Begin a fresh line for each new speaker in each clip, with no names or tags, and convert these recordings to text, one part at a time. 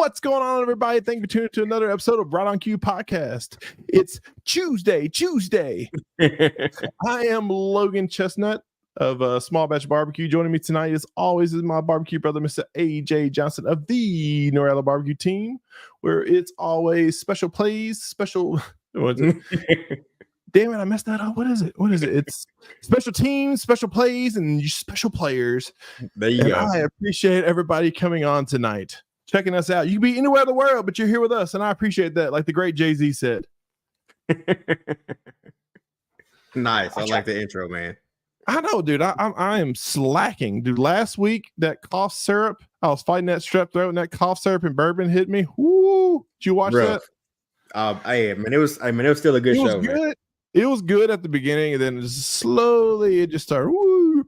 What's going on, everybody? Thank you for tuning in to another episode of Right on Cue podcast. It's Tuesday. I am Logan Chestnut of Small Batch Barbecue. Joining me tonight, as always, is my barbecue brother, Mr. AJ Johnson of the Norella Barbecue team, where it's always special plays, special. What is it? Damn it, I messed that up. What is it? It's special teams, special plays, and special players.
There you go.
I appreciate everybody coming on tonight, checking us out. You can be anywhere in the world, but you're here with us, and I appreciate that. Like the great Jay-Z said.
Nice. I like the intro, man.
I know, dude. I am slacking, dude. Last week, that cough syrup, I was fighting that strep throat, and that cough syrup and bourbon hit me. Woo! Did you watch that?
It was still a good show.
Good.
Man.
It was good at the beginning, and then slowly it just started. Woo!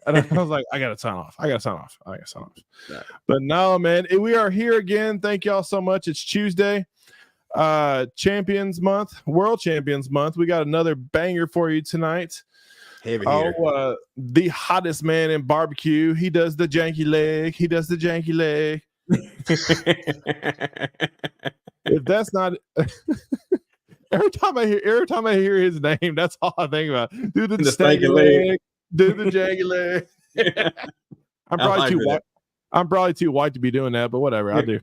And I was like, I gotta sign off. Yeah. But no, man, we are here again. Thank y'all so much. It's Tuesday, Champions Month, World Champions Month. We got another banger for you tonight.
Heavy here.
The hottest man in barbecue. He does the janky leg. If that's not every time I hear his name, that's all I think about. Do the stanky leg. Do the janky leg. I'm probably too white to be doing that, but whatever, I'll do.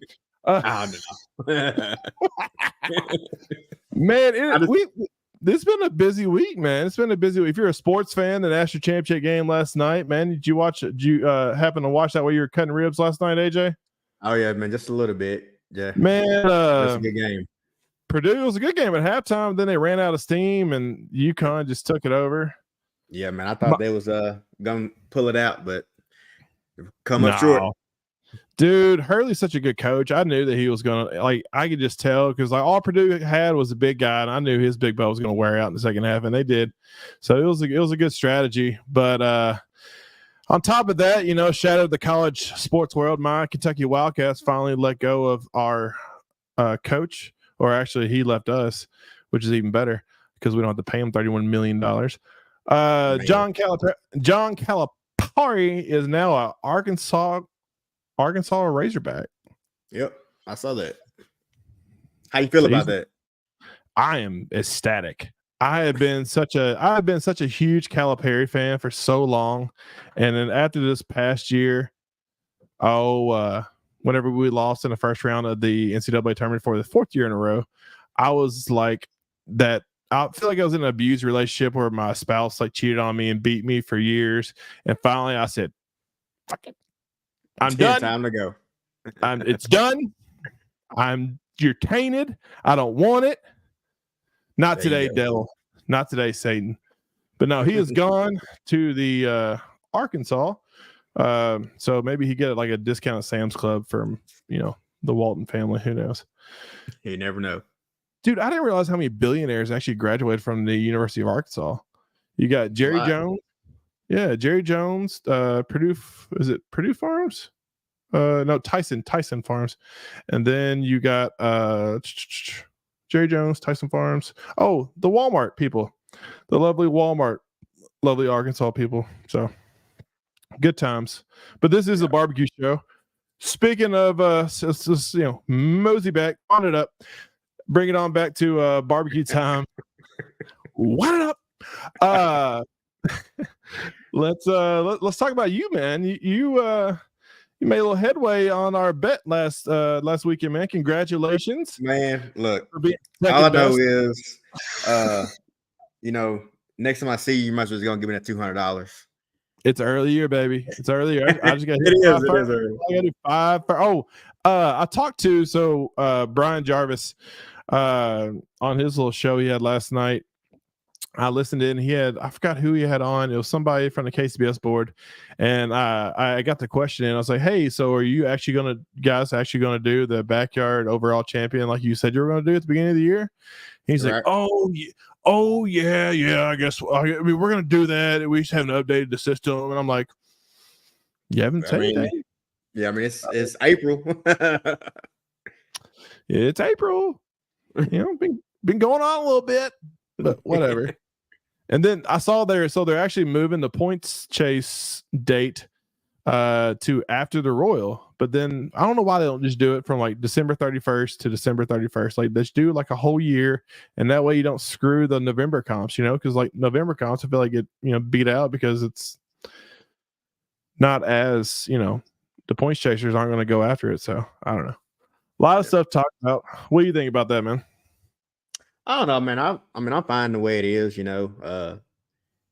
Man, this has been a busy week, man. It's been a busy week. If you're a sports fan, the national championship game last night, man, did you happen to watch that while you were cutting ribs last night, AJ?
Oh yeah, man, just a little bit. Yeah,
man,
that's a good game.
Purdue was a good game at halftime. Then they ran out of steam, and UConn just took it over.
Yeah, man, I thought they was gonna pull it out, but come up short.
Dude, Hurley's such a good coach. I knew that he was gonna I could just tell because all Purdue had was a big guy, and I knew his big belt was gonna wear out in the second half, and they did. So it was a good strategy. But on top of that, shout out to the college sports world. My Kentucky Wildcats finally let go of our coach, or actually he left us, which is even better because we don't have to pay him $31 million. John Calipari is now an Arkansas Razorback.
Yep, I saw that. How you feel about that?
I am ecstatic. I have been such a huge Calipari fan for so long, and then after this past year, whenever we lost in the first round of the NCAA tournament for the fourth year in a row, I was like that. I feel like I was in an abused relationship where my spouse cheated on me and beat me for years, and finally I said, "Fuck it, I'm done.
Time to go.
It's done. You're tainted. I don't want it. Not today, devil. Not today, Satan." But no, he is gone to the Arkansas. So maybe he get a discount at Sam's Club from the Walton family. Who knows?
You never know.
Dude, I didn't realize how many billionaires actually graduated from the University of Arkansas. You got Jerry Jones. Yeah, Jerry Jones. Purdue. Is it Purdue Farms? No, Tyson Farms. And then you got Jerry Jones, Tyson Farms. Oh, the Walmart people. The lovely Walmart. Lovely Arkansas people. So good times. But this is a barbecue show. Speaking of mosey back, on it up. Bring it on back to barbecue time. What up? Let's talk about you, man. You made a little headway on our bet last weekend, man. Congratulations,
man. Look, all I know is, next time I see you, you might as well gonna give me that $200.
It's early year, baby. It's early year. I just got
it is early.
I got to do five. I talked to Brian Jarvis on his little show he had last night. I listened in. I forgot who he had on. It was somebody from the KCBS board, and I got the question and I was like, "Hey, so are you guys actually gonna do the backyard overall champion like you said you were gonna do at the beginning of the year?" He's like, "Oh yeah, I guess. I mean, we're gonna do that. We just haven't updated the system." And I'm like, "You haven't said anything?"
Yeah, I mean it's April.
It's April. Been going on a little bit, but whatever. And then I saw they're actually moving the points chase date to after the Royal. But then I don't know why they don't just do it from like December 31st to December 31st. Like, let's do like a whole year, and that way you don't screw the November comps, because like November comps, I feel like get beat out because it's not as the points chasers aren't going to go after it. So I don't know. A lot of stuff talked about. What do you think about that, man?
I don't know, man. I'm fine the way it is. You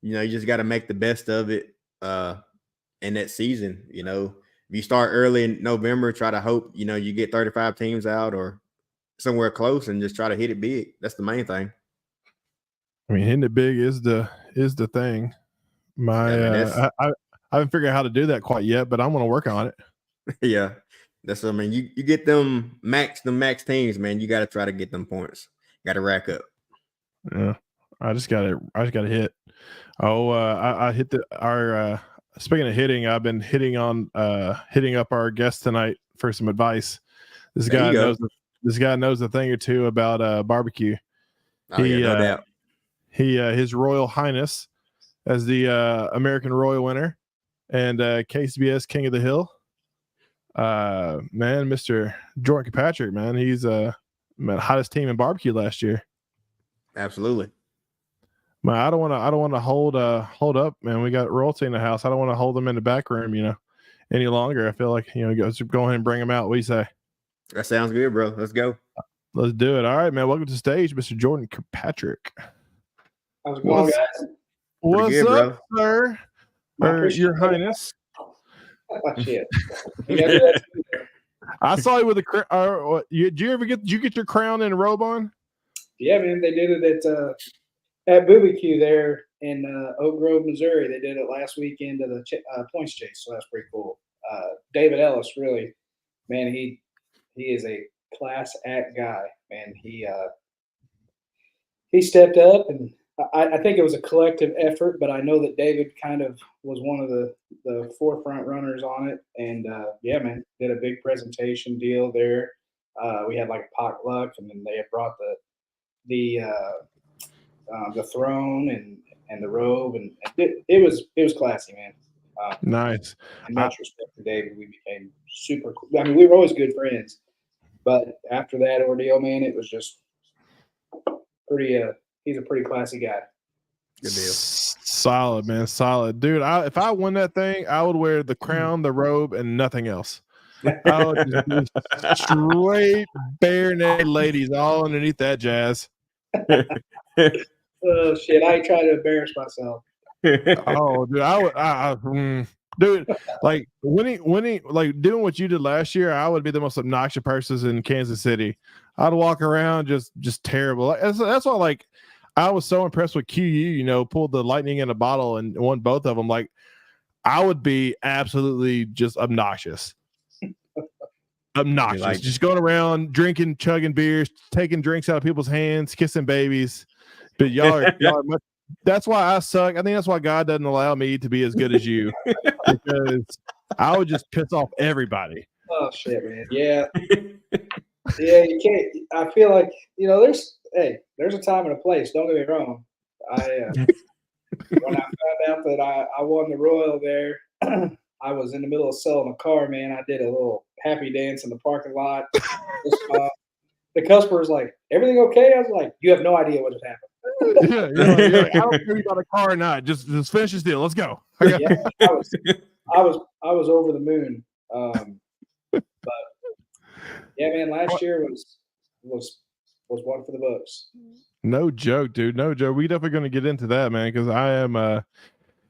just got to make the best of it in that season. If you start early in November, try to hope you get 35 teams out or somewhere close, and just try to hit it big. That's the main thing.
I mean, hitting it big is the thing. I haven't figured out how to do that quite yet, but I'm going to work on it.
Yeah, that's what I mean. You get the max teams, man. You got to try to get them points. Got to rack up.
Yeah, I just got to hit. Oh, I hit our. Speaking of hitting, I've been hitting up our guest tonight for some advice. This guy knows a thing or two about barbecue.
Oh, yeah, no doubt.
His Royal Highness as the American Royal winner and KCBS King of the Hill. Man, Mr. Jordan Kirkpatrick, man, he's hottest team in barbecue last year.
Absolutely.
Man, I don't want to hold up, man. We got royalty in the house. I don't want to hold them in the back room, any longer. I feel like go ahead and bring them out. What do you say?
That sounds good, bro. Let's go.
Let's do it. All right, man. Welcome to the stage, Mr. Jordan Kirkpatrick.
How's it going, guys?
What's
good,
up,
bro?
Sir? Or Your Highness.
Oh, shit.
I saw you with a crown. Did you get your crown and robe on?
Yeah, man. They did it at Booby Q there in Oak Grove, Missouri. They did it last weekend of the points chase, so that's pretty cool. David Ellis, really, man, he is a class act guy, man. He stepped up, and I think it was a collective effort, but I know that David kind of was one of the forefront runners on it. And yeah, man, did a big presentation deal there. We had like a potluck, and then they had brought the throne and the robe, and it was classy, man.
Nice.
In much respect to David, we became super cool. I mean, we were always good friends, but after that ordeal, man, it was just pretty. He's a pretty classy guy.
Good deal.
Solid, man. Solid, dude. If I won that thing, I would wear the crown, the robe, and nothing else. I would just do straight bare naked ladies all underneath that jazz.
Oh shit! I ain't trying to embarrass myself.
Oh, dude, dude, like winning, like doing what you did last year, I would be the most obnoxious person in Kansas City. I'd walk around just terrible. That's why, like, I was so impressed with QU. Pulled the lightning in a bottle and won both of them. Like, I would be absolutely just obnoxious. Obnoxious, just going around drinking, chugging beers, taking drinks out of people's hands, kissing babies. But y'all are much. That's why I suck. I think that's why God doesn't allow me to be as good as you, because I would just piss off everybody.
Oh shit, man. Yeah. Yeah, you can't. I feel like there's a time and a place. Don't get me wrong. When I found out that I won the Royal there, I was in the middle of selling a car, man. I did a little happy dance in the parking lot. The customer was like, "Everything okay?" I was like, "You have no idea what just happened."
Yeah, you're like, I don't care about a car or not. Just finish this deal. Let's go.
Yeah, I was over the moon. But yeah, man, last year was one for the books.
No joke, dude. No joke. We definitely going to get into that, man, because I am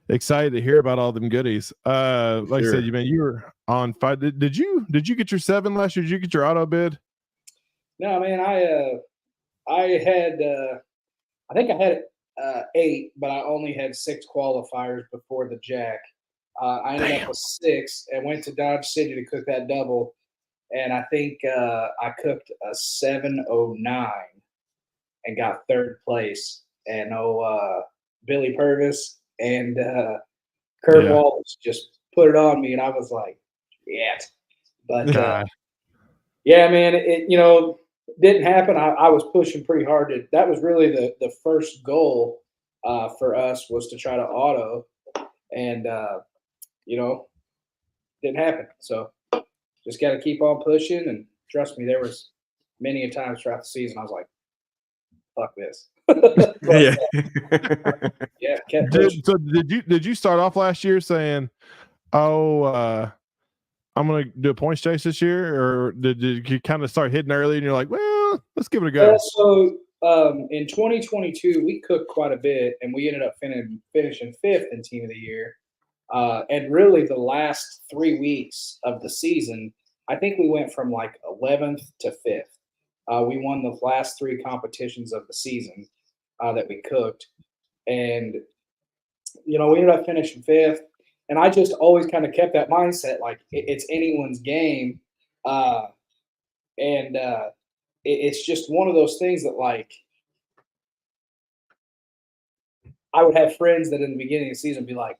excited to hear about all them goodies. Like I said, you were on five. Did you get your 7 last year? Did you get your auto bid?
No, man. I had. I think I had 8, but I only had 6 qualifiers before the jack. I ended up with 6 and went to Dodge City to cook that double, and I think I cooked a 709 and got 3rd place. And Billy Purvis and Kurt Wallace just put it on me, and I was like, yeah. But yeah, man, it didn't happen. I was pushing pretty hard. That was really the first goal for us, was to try to auto, and didn't happen. So just got to keep on pushing. And trust me, there was many a times throughout the season I was like, fuck this.
Yeah.
Yeah, kept pushing.
So did you start off last year saying, "Oh, I'm gonna do a points chase this year," or did you kind of start hitting early and you're like, "Well, let's give it a go"?
So in 2022, we cooked quite a bit, and we ended up finishing 5th in Team of the Year. And really, the last 3 weeks of the season, I think we went from like 11th to 5th. We won the last 3 competitions of the season that we cooked, and we ended up finishing 5th. And I just always kind of kept that mindset, like it's anyone's game, and it's just one of those things that, like, I would have friends that in the beginning of the season be like,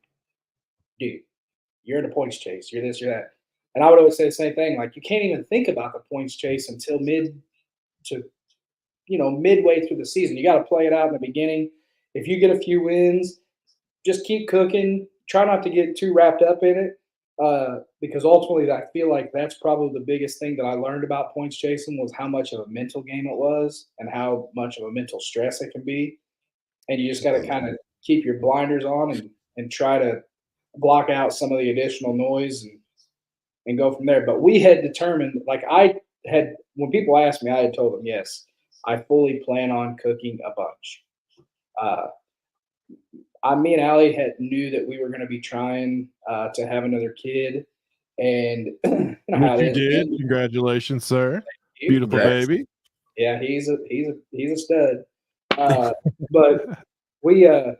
dude, you're in a points chase, you're this, you're that. And I would always say the same thing, like, you can't even think about the points chase until midway through the season. You got to play it out in the beginning. If you get a few wins, just keep cooking. Try not to get too wrapped up in it, because ultimately I feel like that's probably the biggest thing that I learned about points chasing was how much of a mental game it was and how much of a mental stress it can be. And you just got to kind of keep your blinders on and try to block out some of the additional noise and go from there. But we had determined, like, when people asked me, I had told them, yes, I fully plan on cooking a bunch. Me and Allie knew that we were going to be trying to have another kid, and
Which you did. Congratulations, sir. Beautiful baby.
Yeah, he's a stud. But we had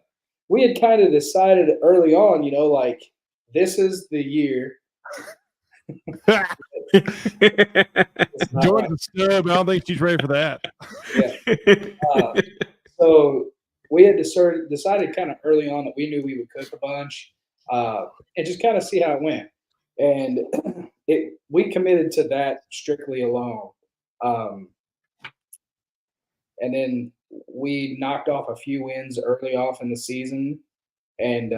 kind of decided early on, like, this is the year.
Jordan's a stud, but I don't think she's ready for that.
Yeah. So we had decided kind of early on that we knew we would cook a bunch, and just kind of see how it went. And we committed to that strictly alone. And then we knocked off a few wins early off in the season, and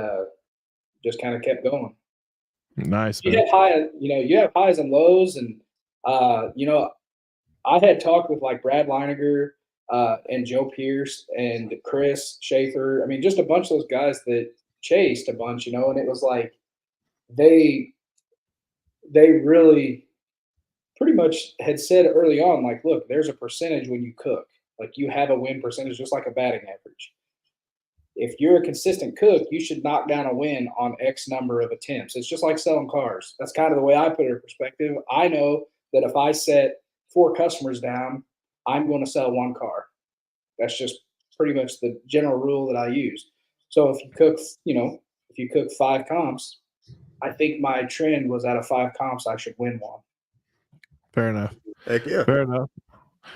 just kind of kept going.
Nice.
You have highs and lows, and I had talked with like Brad Leiniger and Joe Pierce and Chris Schaefer. I mean, just a bunch of those guys that chased a bunch, and it was like they really pretty much had said early on, like, look, there's a percentage when you cook. Like, you have a win percentage just like a batting average. If you're a consistent cook, you should knock down a win on X number of attempts. It's just like selling cars. That's kind of the way I put it in perspective. I know that if I set 4 customers down, I'm going to sell 1 car. That's just pretty much the general rule that I use. So if you cook 5 comps, I think my trend was out of 5 comps, I should win 1.
Fair enough.
Heck yeah.
Fair enough.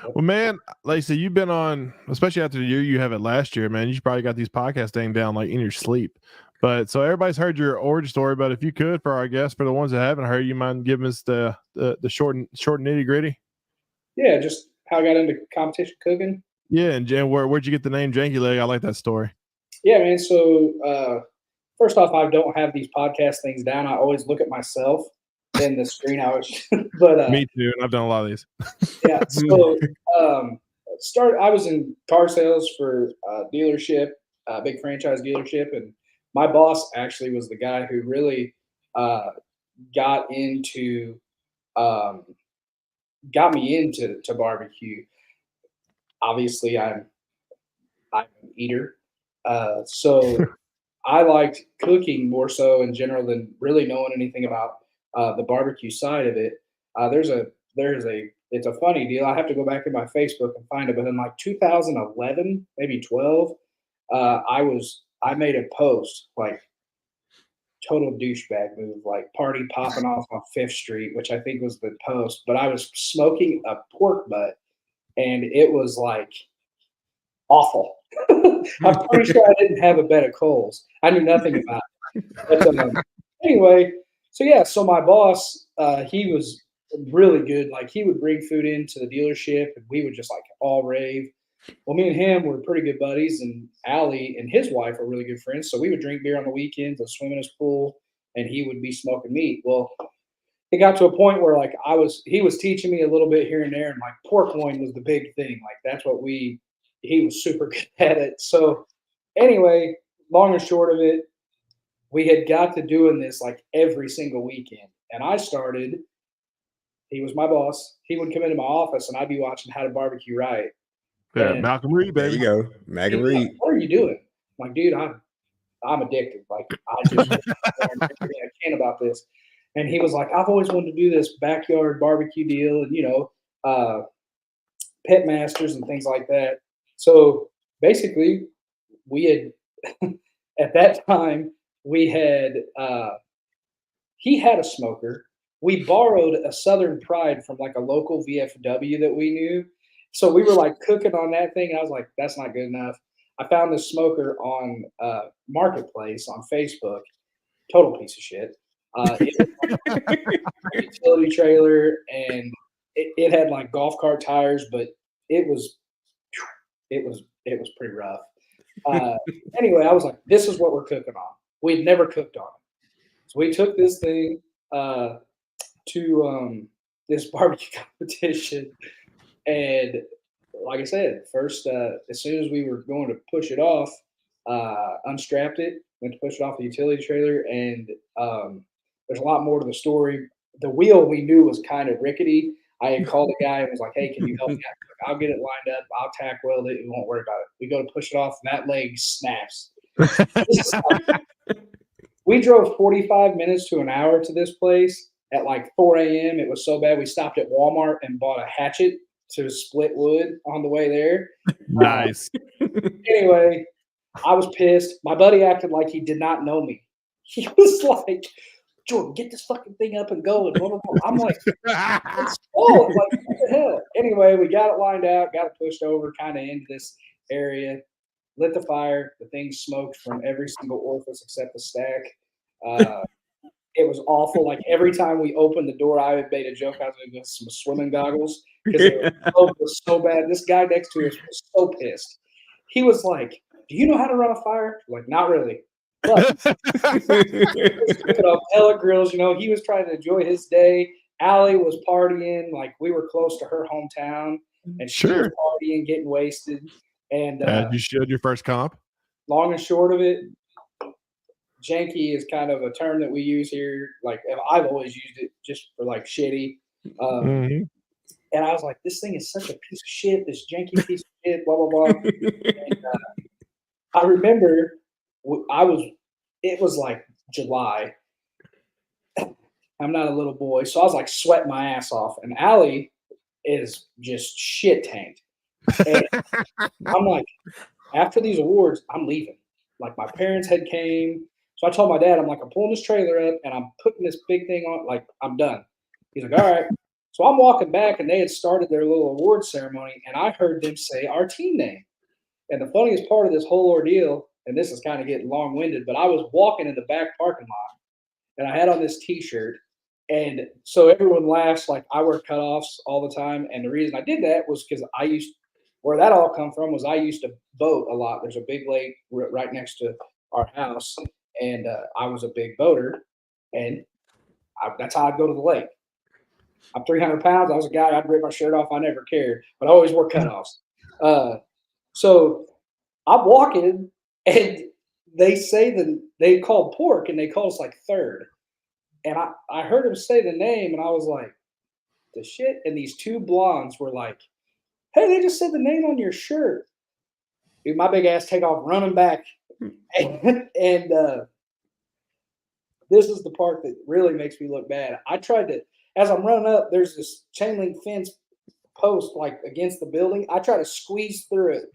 Well, man, like I said, you've been on, especially after the year you have it last year, man. You probably got these podcasts dang down like in your sleep. But so everybody's heard your origin story. But if you could, for our guests, for the ones that haven't heard, you mind giving us the short nitty gritty?
Yeah, just how I got into competition cooking.
Yeah, and Jen, where'd you get the name Janky Leg? I like that story.
Yeah, man. So first off, I don't have these podcast things down. I always look at myself in the screen. But
me too, and I've done a lot of these.
Yeah. So I was in car sales for a dealership, a big franchise dealership, and my boss actually was the guy who really got me into barbecue. Obviously, I'm an eater, so I liked cooking more so in general than really knowing anything about the barbecue side of it. It's a funny deal. I have to go back in my Facebook and find it, but in like 2011, maybe 12, I made a post, like, total douchebag move, like party popping off on 5th Street, which I think was the post, but I was smoking a pork butt and it was like awful. I'm pretty sure I didn't have a bed of coals. I knew nothing about it. But, anyway, so my boss, he was really good. Like, he would bring food into the dealership and we would just like all rave. Well, me and him were pretty good buddies, and Allie and his wife were really good friends. So we would drink beer on the weekends and swim in his pool, and he would be smoking meat. Well, it got to a point where like he was teaching me a little bit here and there, and like pork loin was the big thing. Like that's what he was super good at it. So anyway, long and short of it, we had got to doing this like every single weekend. And I started, he was my boss. He would come into my office and I'd be watching How to Barbecue Right.
Yeah,
And
Malcolm Reed,
There
baby.
you go. Mac and
he'd be like,
Reed.
what are you doing? I'm like, dude, I'm addicted. Like I just learn everything I can about this. And he was like, I've always wanted to do this backyard barbecue deal and pet masters and things like that. So basically we had at that time we had he had a smoker. We borrowed a Southern Pride from like a local VFW that we knew. So we were like cooking on that thing. And I was like, that's not good enough. I found this smoker on Marketplace on Facebook. Total piece of shit. It was like a utility trailer and it had like golf cart tires, but it was pretty rough. Anyway, I was like, this is what we're cooking on. We'd never cooked on it. So we took this thing to this barbecue competition. And like I said, first, as soon as we were going to push it off, unstrapped it, went to push it off the utility trailer. And there's a lot more to the story. The wheel we knew was kind of rickety. I had called the guy and was like, hey, can you help me out? I'll get it lined up. I'll tack weld it. We won't worry about it. We go to push it off, and that leg snaps. We drove 45 minutes to an hour to this place at like 4 a.m. It was so bad we stopped at Walmart and bought a hatchet to split wood on the way there.
Nice.
Anyway, I was pissed. My buddy acted like he did not know me. He was like, Jordan, get this fucking thing up and going. Blah, blah, blah. I'm like, it's full. Like, what the hell? Anyway, we got it lined out, got it pushed over kind of into this area, lit the fire. The thing smoked from every single orifice except the stack. It was awful. Like every time we opened the door, I made a joke. I was going to get some swimming goggles because it was so bad. This guy next to us was so pissed. He was like, do you know how to run a fire? I'm like, not really. But pellet grills, he was trying to enjoy his day. Allie was partying, like we were close to her hometown, and she was partying, getting wasted. And
you showed your first comp.
Long and short of it, janky is kind of a term that we use here. like I've always used it just for like shitty. And I was like, this thing is such a piece of shit, this janky piece of shit, blah blah blah. And I remember it was like July. I'm not a little boy, so I was like sweating my ass off, and Allie is just shit tanked. And I'm like, after these awards, I'm leaving. Like my parents had came, so I told my dad, I'm like, I'm pulling this trailer up and I'm putting this big thing on. Like I'm done. He's like, all right. So I'm walking back, and they had started their little award ceremony, and I heard them say our team name. And the funniest part of this whole ordeal, and this is kind of getting long-winded, but I was walking in the back parking lot, and I had on this T-shirt, and so everyone laughs like I wear cutoffs all the time. And the reason I did that was because where that all come from was I used to boat a lot. There's a big lake right next to our house, and I was a big boater, and that's how I'd go to the lake. I'm 300 pounds. I was a guy. I'd rip my shirt off. I never cared, but I always wore cutoffs. So I'm walking, and they called pork, and they called us like third. And I heard him say the name, and I was like, the shit. And these two blondes were like, hey, they just said the name on your shirt. Dude, my big ass take off running back. And this is the part that really makes me look bad. I tried to, as I'm running up, there's this chain link fence post like against the building. I try to squeeze through it.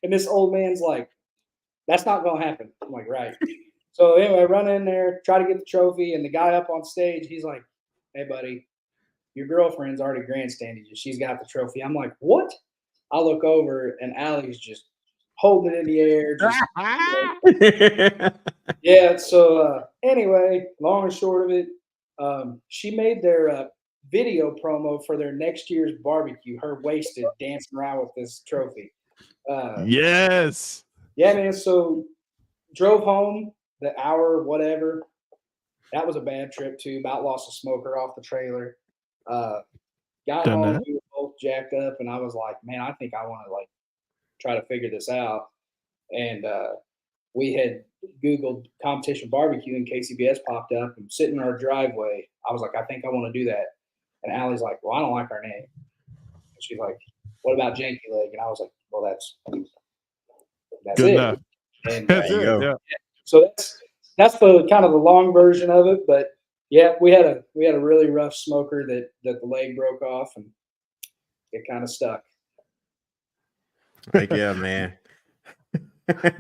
And this old man's like, that's not going to happen. I'm like, right. So anyway, run in there, try to get the trophy. And the guy up on stage, he's like, hey, buddy, your girlfriend's already grandstanding you. She's got the trophy. I'm like, what? I look over, and Allie's just holding it in the air. Yeah. So anyway, long and short of it, she made their video promo for their next year's barbecue, her wasted dancing around with this trophy.
Yes.
Yeah, man. So drove home the hour, whatever. That was a bad trip too. About lost a smoker off the trailer. Got
Done
home,
that.
we were both jacked up, and I was like, man, I think I want to like try to figure this out. And we had Googled competition barbecue, and KCBS popped up and sitting in our driveway. I was like, I think I want to do that. And Allie's like, well, I don't like our name. And she's like, what about Janky Leg? And I was like, well, that's
Good
it.
enough.
And
That's
There you
it.
go.
Yeah.
so that's the kind of the long version of it. But yeah, we had a really rough smoker that the leg broke off, and it kind of stuck.
Like, yeah, man.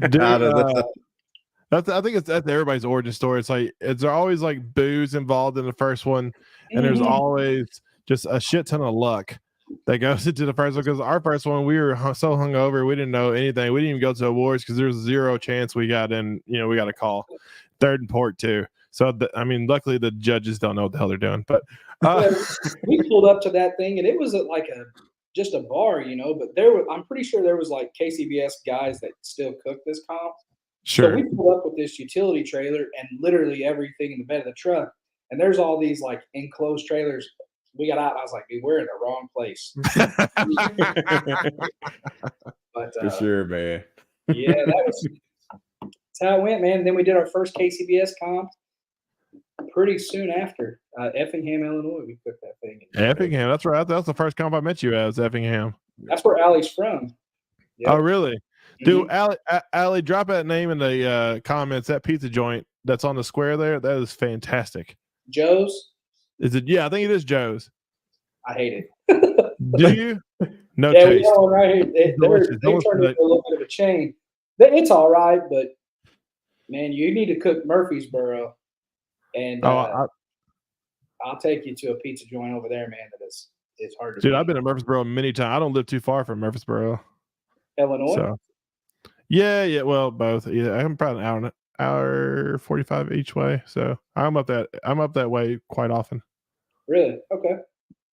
Dude,
Out of the-
I think that's everybody's origin story. It's like there's always like booze involved in the first one, and there's
Mhm.
always just a shit ton of luck that goes into the first one. Because our first one, we were so hungover, we didn't know anything. We didn't even go to awards because there was zero chance we got in. You know, we got a call, third and port too. So I mean, luckily the judges don't know what the hell they're doing. But
We pulled up to that thing, and it was at like just a bar, you know. But I'm pretty sure there was like KCBS guys that still cook this comp. So
sure.
we pulled up with this utility trailer and literally everything in the bed of the truck. And there's all these like enclosed trailers. We got out, and I was like, dude, we're in the wrong place. But
For sure, man.
yeah, that's how it went, man. And then we did our first KCBS comp pretty soon after. Effingham, Illinois, we cooked that thing.
Effingham, that's right. That's the first comp I met you as, Effingham.
That's where Allie's from.
Yeah. Oh, really? Dude,
Mhm.
Allie, drop that name in the comments. That pizza joint that's on the square there, that is fantastic.
Joe's?
Is it? Yeah, I think it is Joe's.
I hate it.
Do you? No
yeah, we
taste.
got one right here. They turned into a little bit of a chain. It's all right, but man, you need to cook Murfreesboro, and I'll take you to a pizza joint over there, man. That is it's hard to.
Dude, I've been to Murfreesboro many times. I don't live too far from Murfreesboro,
Illinois.
So, yeah. Well, both. Yeah, I'm probably an hour 45 each way. So I'm up that way quite often.
Really? Okay.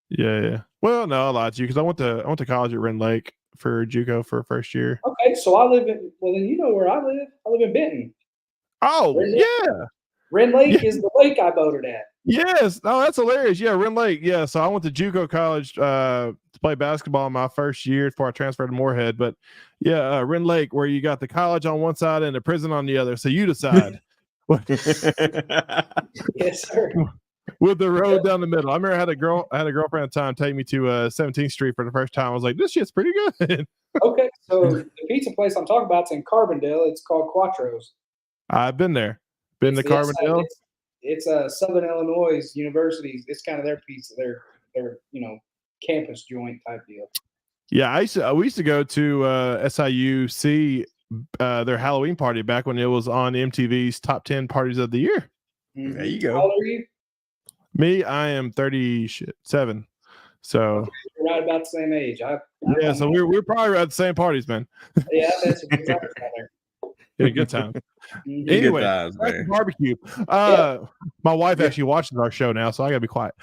Yeah. Well, no, I lied to you because I went to college at Wren Lake for JUCO for first year.
Okay, so I live in. Well, then you know where I live. I live in Benton.
Oh, yeah.
Wren Lake is the lake I boated at.
Yes. Oh, that's hilarious. Yeah, Wren Lake. Yeah. So I went to JUCO college to play basketball my first year before I transferred to Moorhead. But yeah, Wren Lake, where you got the college on one side and the prison on the other. So you decide.
Yes, sir.
With the road down the middle. I remember I had a girlfriend at the time take me to 17th Street for the first time. I was like, this shit's pretty good.
Okay, so the pizza place I'm talking about is in Carbondale. It's called Quattro's.
I've been there. Been to Carbondale.
It's Southern Illinois University. It's kind of their pizza, their campus joint type deal.
Yeah, we used to go to SIUC their Halloween party back when it was on MTV's top 10 parties of the year.
Mm-hmm.
There you go.
How old are you?
Me, I am 37. So
okay, we're right about the same age.
Yeah, so we're probably at the same parties, man.
Yeah, that's a good time there.
Yeah, good time.
Mhm.
Anyway,
Good times, man.
barbecue. My wife actually watches our show now, so I gotta be quiet.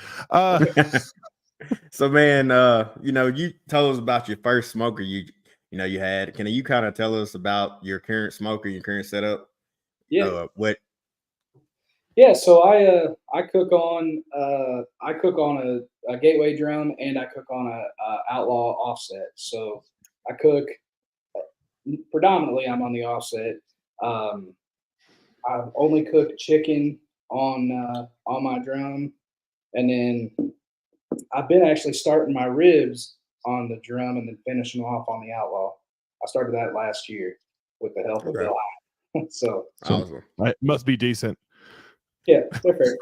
So, man, you told us about your first smoker you had. Can you kind of tell us about your current smoker, your current setup?
Yeah.
What?
Yeah, so I cook on a gateway drum, and I cook on a outlaw offset. So I cook predominantly. I'm on the offset. I've only cooked chicken on my drum, and then I've been actually starting my ribs on the drum and then finishing them off on the outlaw. I started that last year with the help of Bill. So
awesome.
It must be decent.
Yeah, they're fair.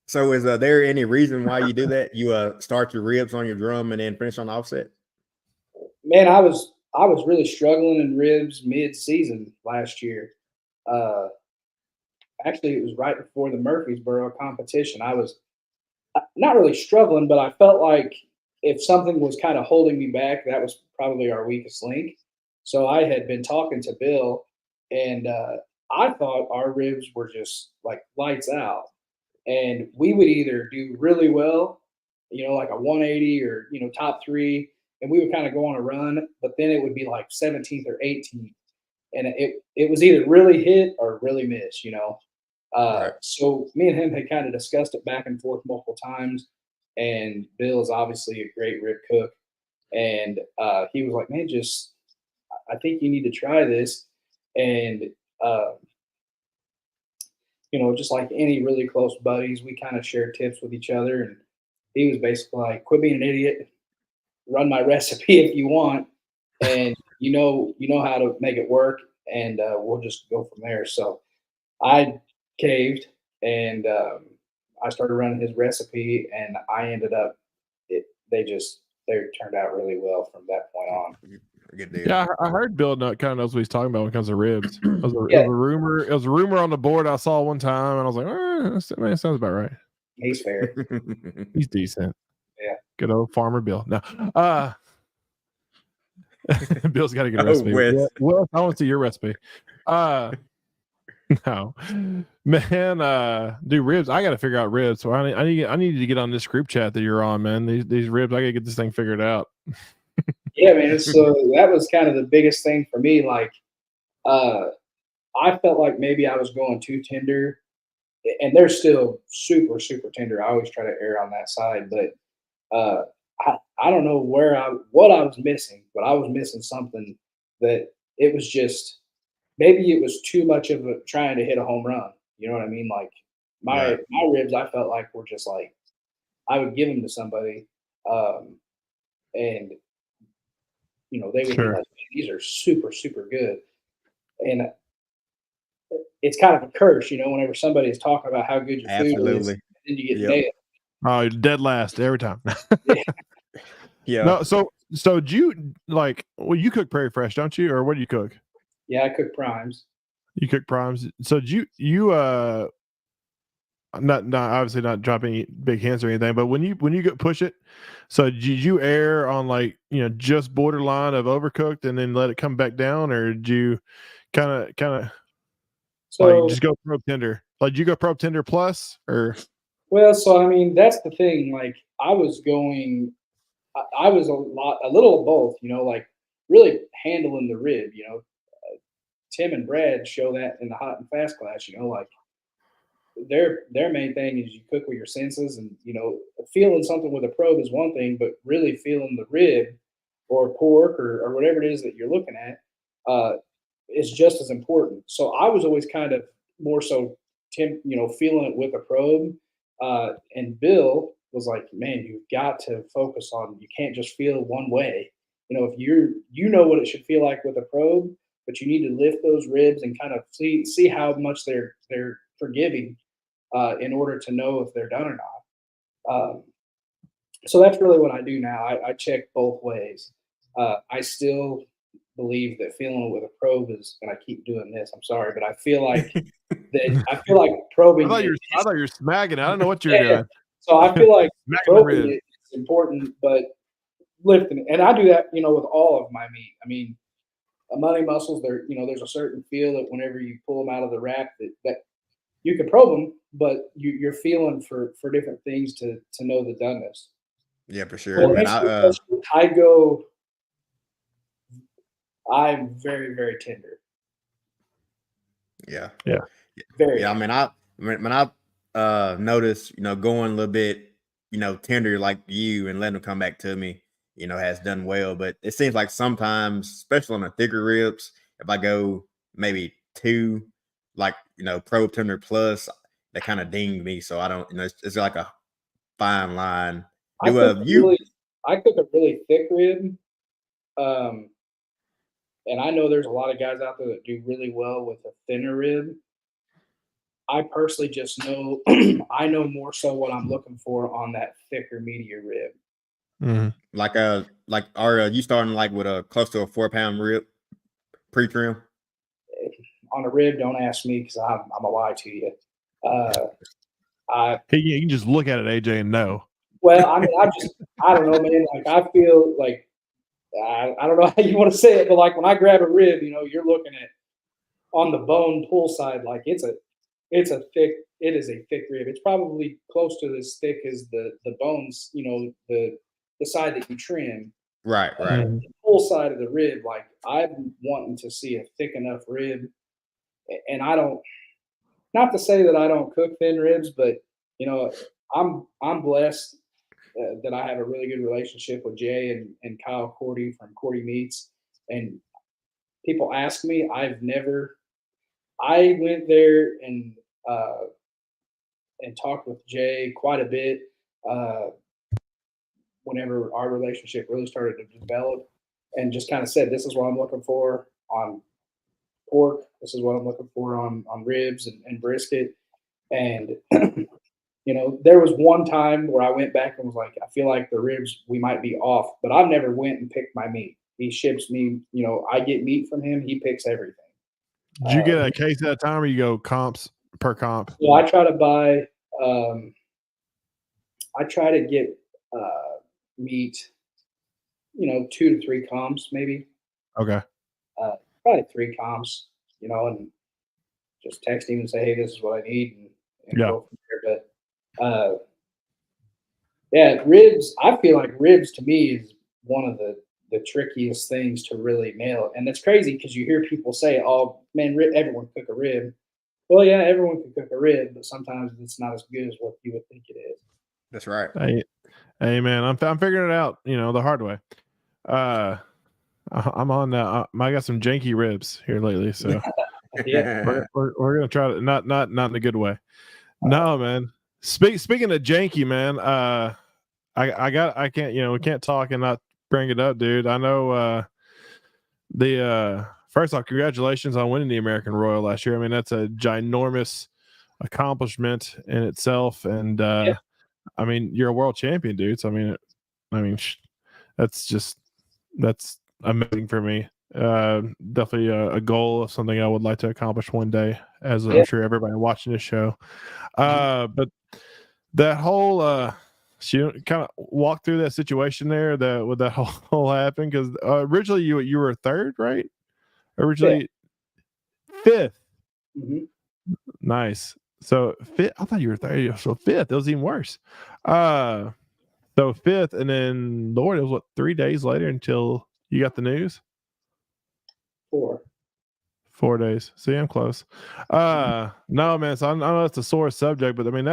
So is there any reason why you do that? You start your ribs on your drum and then finish on the offset?
Man, I was really struggling in ribs mid-season last year. Actually, it was right before the Murfreesboro competition. I was not really struggling, but I felt like if something was kind of holding me back, that was probably our weakest link. So I had been talking to Bill, and I thought our ribs were just like lights out. And we would either do really well, like a 180 or, top 3, and we would kind of go on a run, but then it would be like 17th or 18th. And it was either really hit or really miss. So me and him had kind of discussed it back and forth multiple times. And Bill is obviously a great rib cook. And he was like, man, I think you need to try this. And, just like any really close buddies, we kind of shared tips with each other. And he was basically like, quit being an idiot, run my recipe if you want. And you know how to make it work. And we'll just go from there. So I caved and I started running his recipe, and I ended up. They turned out really well from that point on.
Good deal.
Yeah, I heard Bill kind of knows what he's talking about when it comes to ribs. It was a rumor. It was a rumor on the board I saw one time, and I was like, that sounds about right.
He's fair.
He's decent.
Yeah.
Good old farmer Bill. No. Bill's got a good recipe. Well, I want to see your recipe. No, man. Do ribs. I got to figure out ribs. So I need to get on this group chat that you're on, man. These ribs. I got to get this thing figured out.
Yeah, man. So that was kind of the biggest thing for me. Like, I felt like maybe I was going too tender, and they're still super, super tender. I always try to err on that side, but I don't know what I was missing, but I was missing something that it was just. Maybe it was too much of trying to hit a home run. You know what I mean? Like my ribs, I felt like were just like I would give them to somebody, and they would be like, "These are super, super good." And it's kind of a curse, whenever somebody is talking about how good your food is, and then you get nailed.
Oh, dead last every time.
Yeah.
No, so do you you cook Prairie Fresh, don't you? Or what do you cook?
Yeah, I cook primes.
You cook primes. So do you not obviously not dropping big hints or anything, but when you go push it, so did you err on just borderline of overcooked and then let it come back down, or did you kind of
so
just go probe tender? Like, you go probe tender plus, or?
Well, so I mean that's the thing. Like I was a little of both. Like really handling the rib. Tim and Brad show that in the hot and fast class, like their main thing is you cook with your senses, and feeling something with a probe is one thing, but really feeling the rib or pork or whatever it is that you're looking at is just as important. So I was always kind of more so feeling it with a probe, and Bill was like, man, you've got to focus on, you can't just feel one way. If you know what it should feel like with a probe, but you need to lift those ribs and kind of see how much they're forgiving in order to know if they're done or not. So that's really what I do now. I check both ways. I still believe that feeling it with a probe is, and I keep doing this. I'm sorry, but I feel like probing.
I thought you were smacking. I don't know what you're doing.
So I feel like probing it is important, but lifting it, and I do that, with all of my meat. I mean. Money muscles, there's a certain feel that whenever you pull them out of the wrap that you can probe them, but you're feeling for different things to know the doneness.
Yeah, for sure.
Well, I'm very, very tender.
Yeah.
Very.
Yeah. I mean, when I noticed, going a little bit, tender like you and letting them come back to me, has done well. But it seems like sometimes, especially on the thicker ribs, if I go maybe 2, probe tender plus, they kind of ding me. So I don't, it's like a fine line.
I cook a really thick rib. And I know there's a lot of guys out there that do really well with a thinner rib. I personally just know, I know more so what I'm looking for on that thicker, meatier rib.
Mm-hmm. Are you starting with a close to a 4-pound rib pre-trim?
On a rib, don't ask me because I'm a lie to you.
You can just look at it, AJ, and know.
Well, I mean, I don't know, man. Like I feel like I don't know how you want to say it, but like when I grab a rib, you're looking at on the bone pull side, like it is a thick rib. It's probably close to as thick as the bones, the side that you trim.
Right.
The full side of the rib, like I'm wanting to see a thick enough rib, and I don't not to say that I don't cook thin ribs, but you know, I'm blessed that I have a really good relationship with Jay and Kyle Cordy from Cordy Meats. And people ask me, I went there uh, and talked with Jay quite a bit uh, whenever our relationship really started to develop, and just kind of said, "This is what I'm looking for on pork. This is what I'm looking for on ribs and brisket." And there was one time where I went back and was like, I feel like the ribs we might be off, but I've never went and picked my meat. He ships me, I get meat from him. He picks everything.
Did you get a case at a time, or you go comps per comp?
So I try to buy. I try to get meat, 2 to 3 comps maybe.
Okay.
Probably 3 comps, and just text him and say, hey, this is what I need, and go from there. But yeah, ribs. I feel like ribs to me is one of the trickiest things to really nail. And it's crazy because you hear people say, "Oh man, everyone can cook a rib." Well, yeah, everyone can cook a rib, but sometimes it's not as good as what you would think it is.
That's right.
Hey man, I'm figuring it out, the hard way. I'm on. I got some janky ribs here lately, so
Yeah,
we're gonna try to not in a good way. No, man. Speaking of janky, man. I can't, we can't talk and not bring it up, dude. I know first off, congratulations on winning the American Royal last year. I mean, that's a ginormous accomplishment in itself, and I mean, you're a world champion, dude. So I mean, that's amazing for me. Definitely a goal of something I would like to accomplish one day, as I'm sure everybody watching this show. But that whole she kind of walked through that situation there with that whole happen, because originally you were third, right? Originally fifth.
Mm-hmm.
Nice. So fifth, I thought you were third. So fifth, it was even worse. So fifth, and then Lord, it was 3 days later until you got the news. 4 days. See, I'm close. No, man. So I know it's a sore subject, but I mean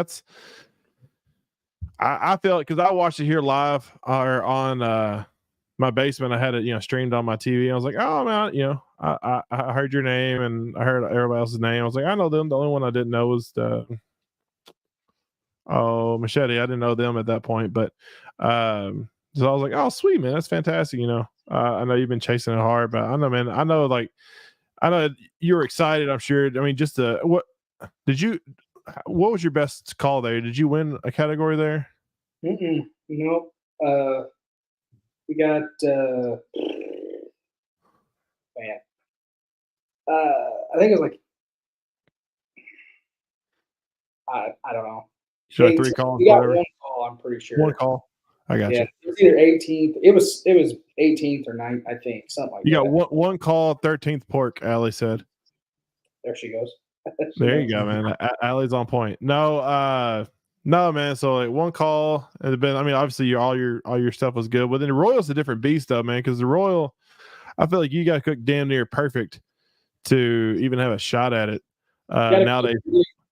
I feel it because I watched it here live or on my basement. I had it, streamed on my TV. I was like, oh man, I heard your name and I heard everybody else's name. I was like, I know them. The only one I didn't know was Machete. I didn't know them at that point, but so I was like, oh sweet, man, that's fantastic. I know you've been chasing it hard, but I know, man. I know you were excited. I'm sure. I mean, what was your best call there? Did you win a category there?
Nope. We got man. I think it was like I don't know.
Should I 3 calls?
We got one call. I'm pretty sure.
One call. I got you.
It was either 18th. It was 18th or 9th, I think, something like that.
You got one call, 13th pork. Allie said.
There she goes.
There you go, man. Allie's on point. No, man. So like one call, and I mean, obviously all your stuff was good. But then the Royal's a different beast, though, man. Because the Royal, I feel like you got to cook damn near perfect to even have a shot at it. Nowadays,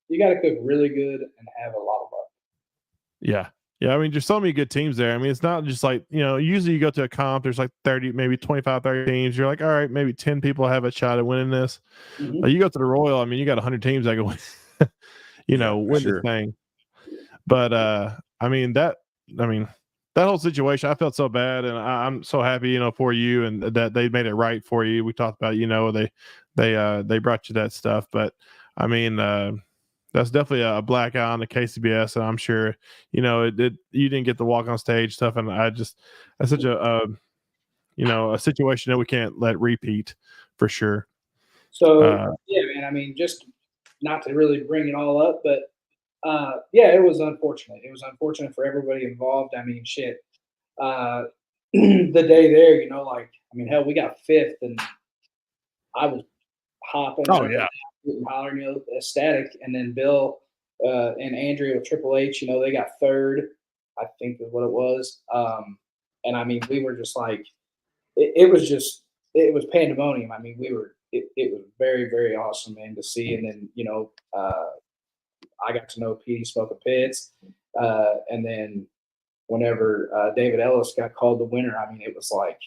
you got to cook really good and have a lot of luck.
Yeah. Yeah, I mean, there's so many good teams there. I mean, it's not just like, usually you go to a comp, there's like 30, maybe 25, 30 teams. You're like, all right, maybe 10 people have a shot at winning this.
Mm-hmm.
You go to the Royal, I mean, you got 100 teams that can win, win this thing. But, I mean, that whole situation, I felt so bad, and I'm so happy, for you, and that they made it right for you. We talked about, they brought you that stuff. But, I mean, that's definitely a black eye on the KCBS, and I'm sure you didn't get to walk on stage stuff, and that's such a situation that we can't let repeat for sure.
So yeah, man. I mean, just not to really bring it all up, but yeah, it was unfortunate. It was unfortunate for everybody involved. I mean, shit. The day there, hell, we got fifth, and I was hopping.
Oh yeah.
Hollering, ecstatic, and then Bill and Andrea with Triple H, they got third, I think is what it was. And I mean, we were just like, it was pandemonium. I mean, we were it was very, very awesome, man, to see. And then, I got to know Petey Smoking Pits. And then whenever David Ellis got called the winner, I mean, it was like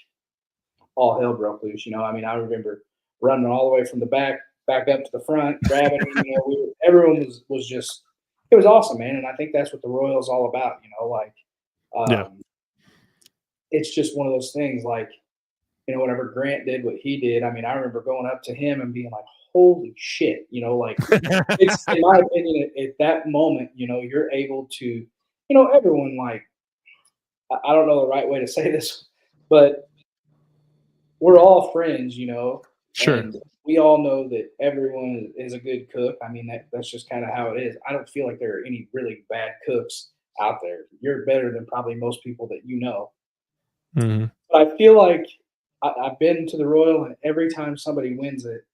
all hell broke loose. I mean, I remember running all the way from the back up to the front, grabbing him. Everyone was just, it was awesome, man. And I think that's what the Royal is all about. It's just one of those things. Like, whenever Grant did what he did, I mean, I remember going up to him and being like, "Holy shit!" It's in my opinion, at that moment, you're able to, everyone, like, I don't know the right way to say this, but we're all friends,
Sure.
and we all know that everyone is a good cook. I mean, that's just kind of how it is. I don't feel like there are any really bad cooks out there. You're better than probably most people that you know.
Mm-hmm.
But I feel like I've been to the Royal, and every time somebody wins it,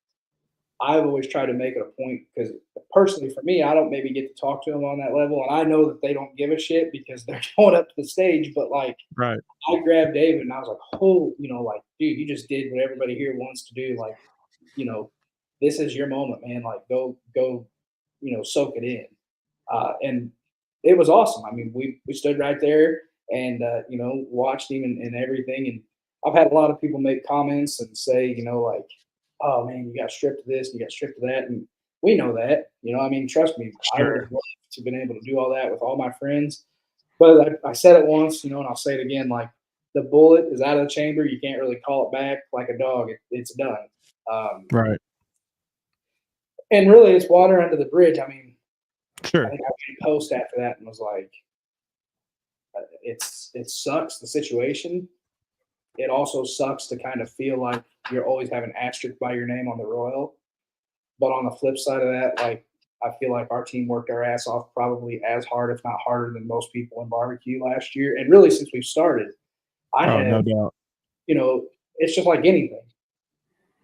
I've always tried to make it a point, because personally for me, I don't maybe get to talk to them on that level, and I know that they don't give a shit because they're going up to the stage. But like,
right,
I grabbed David and I was like, "Oh, like, dude, you just did what everybody here wants to do. Like, this is your moment, man. Like, go, soak it in." And it was awesome. I mean, we stood right there and watched him and everything. And I've had a lot of people make comments and say, like, "Oh man, you got stripped of this, and you got stripped of that," and we know that. I mean, trust me, I would have loved to have been able to do all that with all my friends. But I said it once, and I'll say it again. Like, the bullet is out of the chamber. You can't really call it back. Like a dog, it's done.
right.
And really, it's water under the bridge. I mean,
Sure.
I think I made a post after that and was like, it sucks, the situation. It also sucks to kind of feel like you're always having asterisk by your name on the Royal. But on the flip side of that, like, I feel like our team worked our ass off probably as hard, if not harder, than most people in barbecue last year. And really, since we've started,
No doubt.
It's just like anything.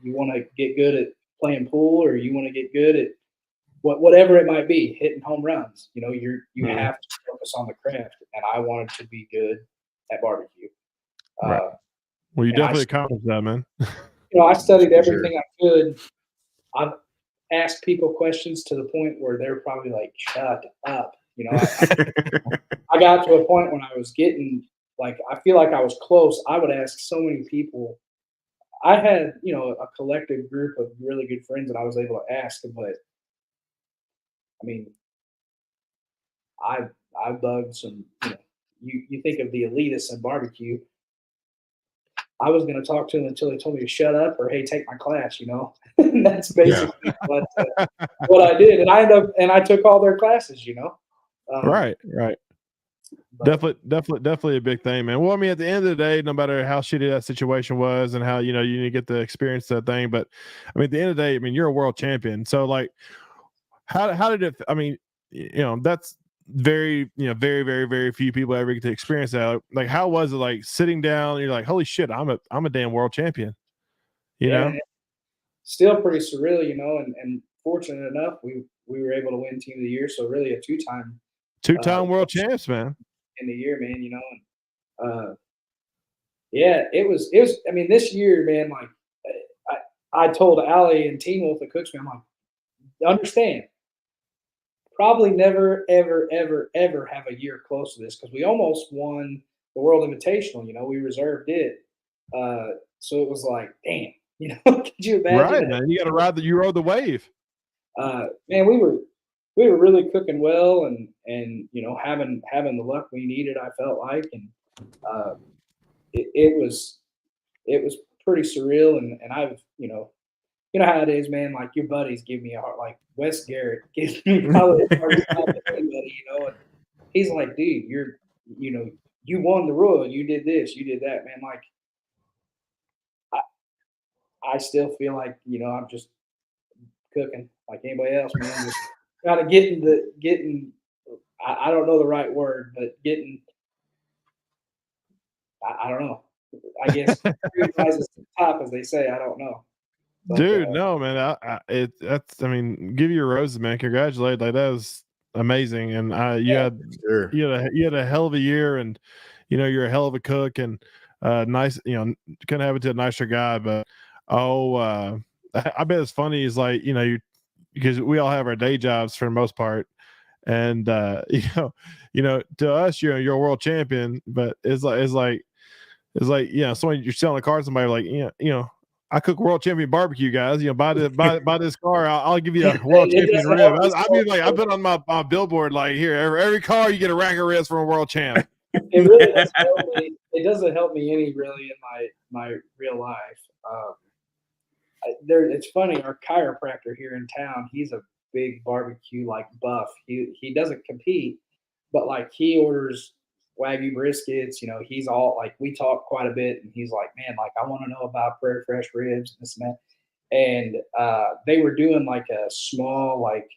You want to get good at playing pool, or you want to get good at whatever it might be, hitting home runs. You have to focus on the craft. And I wanted to be good at barbecue.
Right. Well, you definitely accomplished that, man.
I studied everything I could. I've asked people questions to the point where they're probably like, "Shut up." I got to a point when I was getting, like, I feel like I was close. I would ask so many people. I had, a collective group of really good friends that I was able to ask. But I mean, I bugged some, you think of the elitists in barbecue. I was going to talk to them until they told me to shut up, or, "Hey, take my class," And that's basically what I did. And I took all their classes,
Right. But definitely a big thing, man. Well, I mean, at the end of the day, no matter how shitty that situation was and how, you need to get to experience that thing. But I mean, at the end of the day, I mean, you're a world champion. So like, how did it, I mean, that's very, very, very, very few people ever get to experience that. Like, how was it, like, sitting down, you're like, "Holy shit, I'm a damn world champion," know?
Still pretty surreal, and fortunate enough, we were able to win Team of the Year. So really a two-time
world champs, man.
In the year, man, and it was, I mean, this year, man, like, I told Allie and Teen Wolf that cooks me, I'm like, understand, probably never, ever, ever, ever have a year close to this, because we almost won the World Invitational. We reserved it. So it was like, damn, could you imagine?
Right, man. You got to you rode the wave.
Man, we were really cooking well, and having the luck we needed, I felt like. And it was pretty surreal. And I've, how it is, man. Like, your buddies give me a heart. Like, Wes Garrett gives me probably a hard time with anybody, and he's like, "Dude, you won the Royal, you did this, you did that, man." Like, I still feel like, I'm just cooking like anybody else, man. Just got to getting. I don't know the right word, but getting. I don't know. I guess rises to the top, as they say. I don't know. But,
dude, no, man. I mean, give you a roses, man. Congratulations. Like, that was amazing. And you had a hell of a year, and you're a hell of a cook, and nice, couldn't have it to a nicer guy. But I bet it's funny is like, because we all have our day jobs for the most part. And to us, you're a world champion, but it's like someone you're selling a car to somebody like, I cook world champion barbecue, guys. Buy this car. I'll give you a world champion rib. I mean, like I put on my billboard like here, every car you get a rack of ribs from a world champ.
It really doesn't help me. It doesn't help me any really in my real life. It's funny. Our chiropractor here in town, he's a big barbecue like buff. He doesn't compete, but like he orders Wagyu briskets. He's all like, we talk quite a bit, and he's like, man, like I want to know about Prairie Fresh ribs and this and that. And they were doing like a small like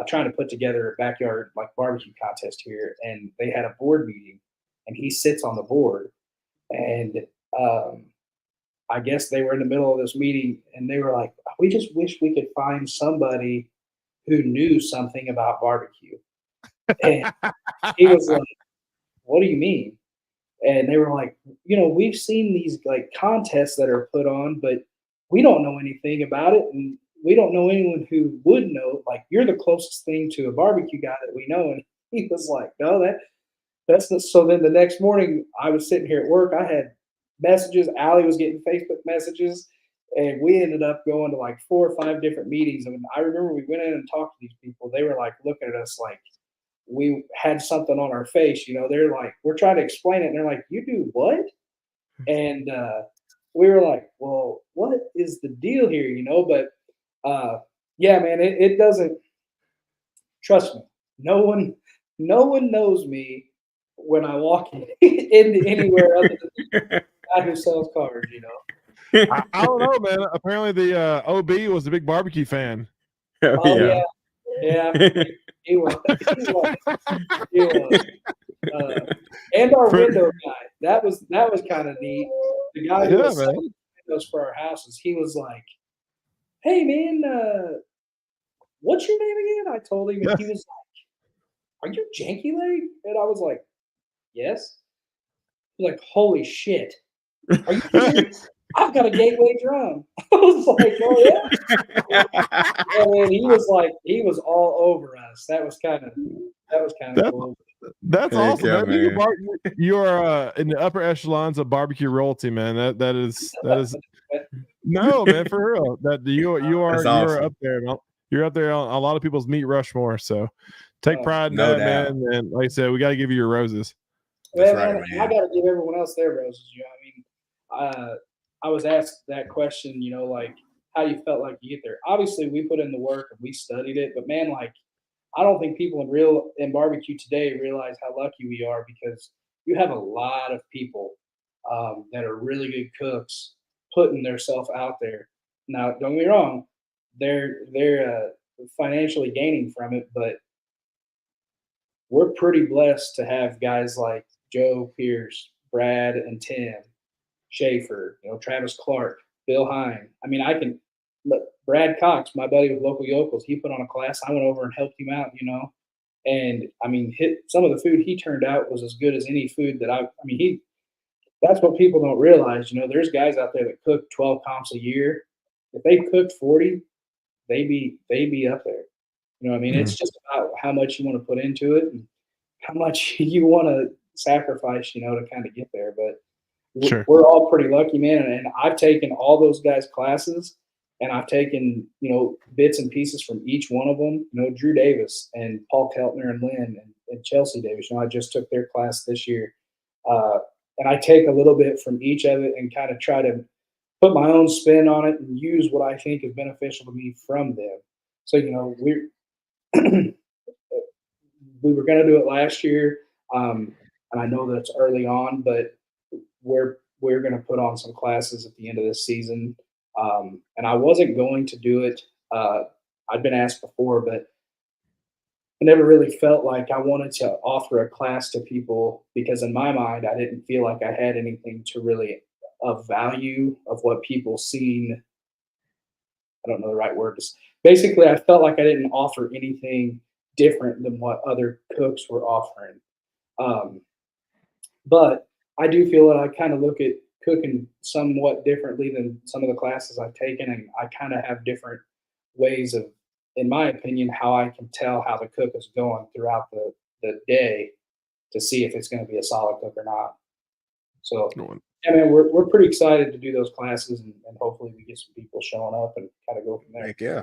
trying to put together a backyard like barbecue contest here, and they had a board meeting, and he sits on the board, and I guess they were in the middle of this meeting, and they were like, we just wish we could find somebody who knew something about barbecue. And he was like, what do you mean? And they were like, we've seen these like contests that are put on, but we don't know anything about it. And we don't know anyone who would know. Like, you're the closest thing to a barbecue guy that we know. And he was like, no, that's not. So then the next morning I was sitting here at work. I had messages. Allie was getting Facebook messages, and we ended up going to like 4 or 5 different meetings. And I remember we went in and talked to these people. They were like looking at us like we had something on our face. They're like, we're trying to explain it. And they're like, you do what? And we were like, well, what is the deal here? But yeah, man, it doesn't, trust me. No one knows me when I walk into anywhere other than the guy who sells cars,
I don't know, man. Apparently the OB was a big barbecue fan.
Oh yeah. He was. And our window guy. That was kind of neat. The guy who was selling windows for our houses, he was like, hey man, what's your name again? I told him, and he was like, are you Janky Leg? And I was like, yes. He's like, holy shit. Are you serious? I've got a Gateway drum. I was like, oh yeah. And then he was all over us. That was kind of cool.
That's awesome, man. You're in the upper echelons of barbecue royalty, man. That is no, man, for real. That you are
awesome.
You're up there. You're up there on a lot of people's meat Rushmore. So take pride in that, doubt. Man. And like I said, we got to give you your roses.
Well, man, I got to give everyone else their roses. I was asked that question, like how you felt like you get there. Obviously, we put in the work and we studied it, but man, like I don't think people in barbecue today realize how lucky we are, because you have a lot of people that are really good cooks putting themselves out there. Now, don't get me wrong, they're financially gaining from it, but we're pretty blessed to have guys like Joe Pierce, Brad and Tim Schaefer, Travis Clark, Bill Hine. I mean, Brad Cox, my buddy with Local Yokels, he put on a class. I went over and helped him out, and I mean, some of the food he turned out was as good as any food that that's what people don't realize. There's guys out there that cook 12 comps a year. If they cooked 40, they be up there. It's just about how much you want to put into it and how much you want to sacrifice, to kind of get there. But
sure.
We're all pretty lucky, man. And I've taken all those guys' classes, and I've taken, bits and pieces from each one of them. Drew Davis and Paul Keltner and Lynn and Chelsea Davis. I just took their class this year. And I take a little bit from each of it and kind of try to put my own spin on it and use what I think is beneficial to me from them. So, we were going to do it last year. And I know that it's early on, but we're going to put on some classes at the end of this season. And I wasn't going to do it. I'd been asked before, but I never really felt like I wanted to offer a class to people, because in my mind, I didn't feel like I had anything to really of value of what people seen. I don't know the right word. Basically, I felt like I didn't offer anything different than what other cooks were offering. But I do feel that I kind of look at cooking somewhat differently than some of the classes I've taken, and I kind of have different ways of, in my opinion, how I can tell how the cook is going throughout the day to see if it's going to be a solid cook or not. So, yeah, man, we're pretty excited to do those classes, and hopefully we get some people showing up and kind of go from there.
Heck yeah.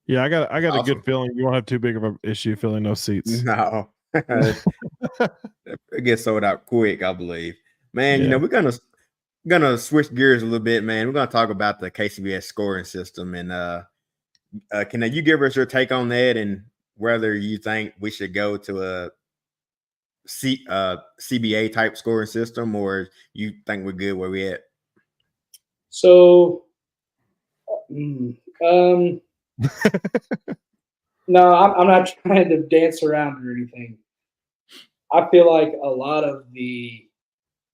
Yeah, I got
Awesome.
a good feeling you won't have too big of an issue filling those seats.
No. It gets sold out quick, I believe. Man,
Yeah.
we're gonna switch gears a little bit, man. We're gonna talk about the KCBS scoring system, and can you give us your take on that and whether you think we should go to a CBA type scoring system, or you think we're good where we at?
So, no, I'm not trying to dance around or anything. I feel like a lot of the,